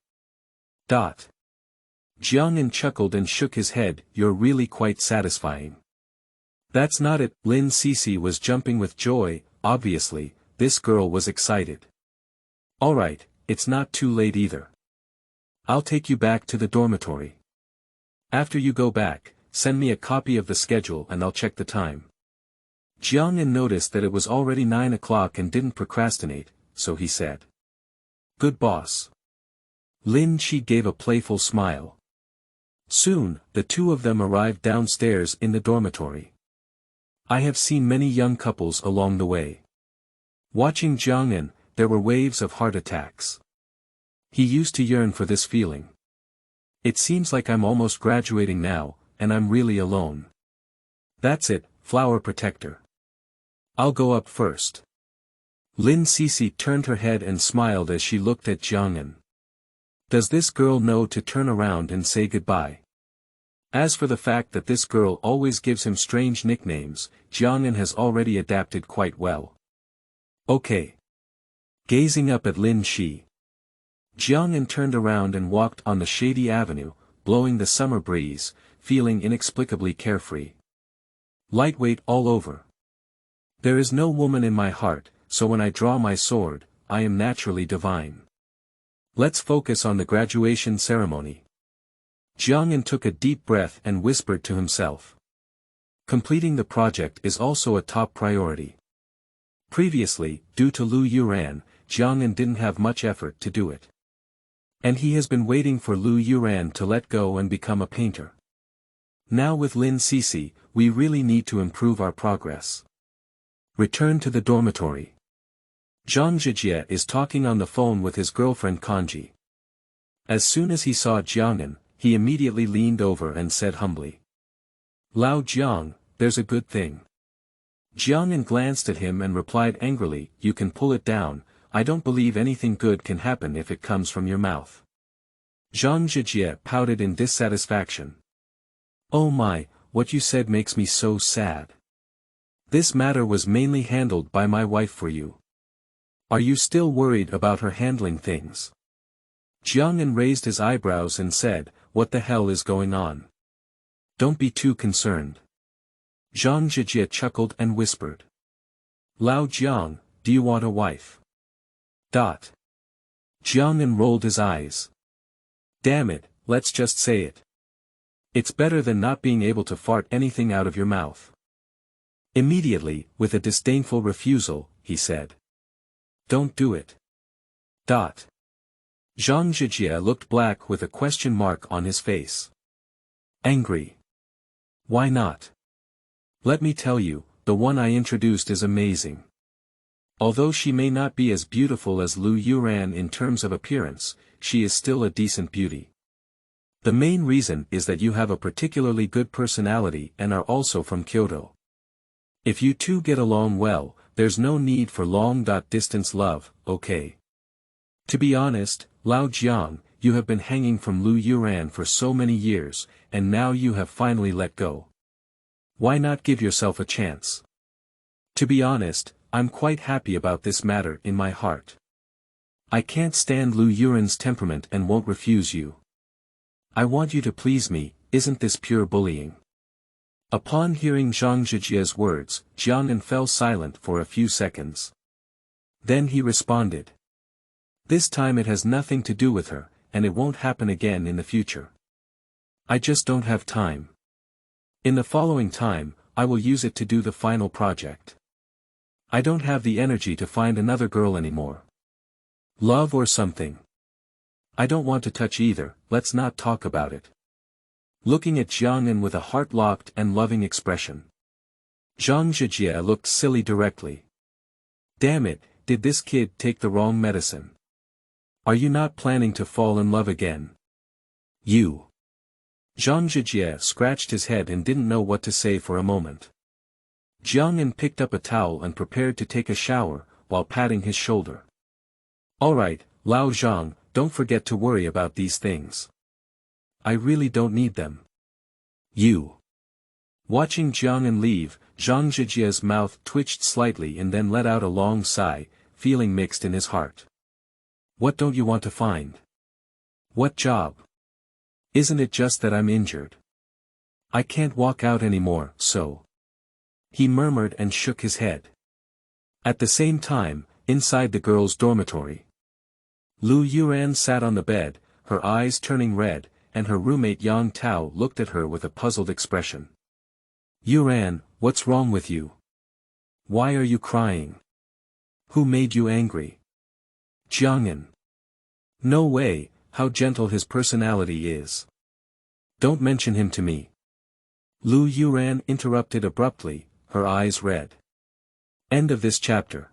Jiang'an chuckled and shook his head. "You're really quite satisfying." "That's not it." Lin Cece was jumping with joy. Obviously, this girl was excited. "Alright, it's not too late either. I'll take you back to the dormitory. After you go back, send me a copy of the schedule and I'll check the time." Jiang'an noticed that it was already 9 o'clock and didn't procrastinate, so he said, "Good boss." Lin Chi gave a playful smile. Soon, the two of them arrived downstairs in the dormitory. I have seen many young couples along the way. Watching Jiang'an, there were waves of heart attacks. He used to yearn for this feeling. It seems like I'm almost graduating now, and I'm really alone. That's it, flower protector. I'll go up first. Lin Cece turned her head and smiled as she looked at Jiang'an. Does this girl know to turn around and say goodbye? As for the fact that this girl always gives him strange nicknames, Jiang'an has already adapted quite well. Okay. Gazing up at Lin Chi, Jiang'an turned around and walked on the shady avenue, blowing the summer breeze, feeling inexplicably carefree. Lightweight all over. There is no woman in my heart, so when I draw my sword, I am naturally divine. Let's focus on the graduation ceremony. Jiang'an took a deep breath and whispered to himself. Completing the project is also a top priority. Previously, due to Liu Youran, Jiang'an didn't have much effort to do it. And he has been waiting for Liu Youran to let go and become a painter. Now with Lin Cece, we really need to improve our progress. Return to the dormitory. Zhang Zhijie is talking on the phone with his girlfriend Kanji. As soon as he saw Jiang'an, he immediately leaned over and said humbly, "Lao Jiang, there's a good thing." Jiang'an glanced at him and replied angrily, "You can pull it down, I don't believe anything good can happen if it comes from your mouth." Zhang Zhijie pouted in dissatisfaction. "Oh my, what you said makes me so sad. This matter was mainly handled by my wife for you. Are you still worried about her handling things?" Jiang'an raised his eyebrows and said, "What the hell is going on? Don't be too concerned." Zhang Zhijie chuckled and whispered, "Lao Jiang, do you want a wife?" Jiang'an rolled his eyes. "Damn it, let's just say it. It's better than not being able to fart anything out of your mouth." Immediately, with a disdainful refusal, he said, "Don't do it." Zhang Zhijie looked black with a question mark on his face. Angry. "Why not? Let me tell you, the one I introduced is amazing. Although she may not be as beautiful as Liu Youran in terms of appearance, she is still a decent beauty. The main reason is that you have a particularly good personality and are also from Kyoto. If you two get along well, there's no need for long-distance love, okay? To be honest, Lao Jiang, you have been hanging from Liu Youran for so many years, and now you have finally let go. Why not give yourself a chance? To be honest, I'm quite happy about this matter in my heart. I can't stand Liu Yuran's temperament and won't refuse you. I want you to please me, isn't this pure bullying?" Upon hearing Zhang Zhijie's words, Jiang'an fell silent for a few seconds. Then he responded. "This time it has nothing to do with her, and it won't happen again in the future. I just don't have time. In the following time, I will use it to do the final project. I don't have the energy to find another girl anymore. Love or something. I don't want to touch either, let's not talk about it." Looking at Jiang'an with a heart-locked and loving expression, Zhang Zhijie looked silly directly. Damn it, did this kid take the wrong medicine? Are you not planning to fall in love again? You. Zhang Zhijie scratched his head and didn't know what to say for a moment. Jiang'an picked up a towel and prepared to take a shower, while patting his shoulder. Alright, Lao Zhang, don't forget to worry about these things. I really don't need them. You. Watching Jiang'an leave, Zhang Zhijie's mouth twitched slightly and then let out a long sigh, feeling mixed in his heart. What don't you want to find? What job? Isn't it just that I'm injured? I can't walk out anymore, so. He murmured and shook his head. At the same time, inside the girls' dormitory, Liu Youran sat on the bed, her eyes turning red, and her roommate Yang Tao looked at her with a puzzled expression. Youran, what's wrong with you? Why are you crying? Who made you angry? Jiang'an. No way, how gentle his personality is. Don't mention him to me. Liu Youran interrupted abruptly, her eyes red. End of this chapter.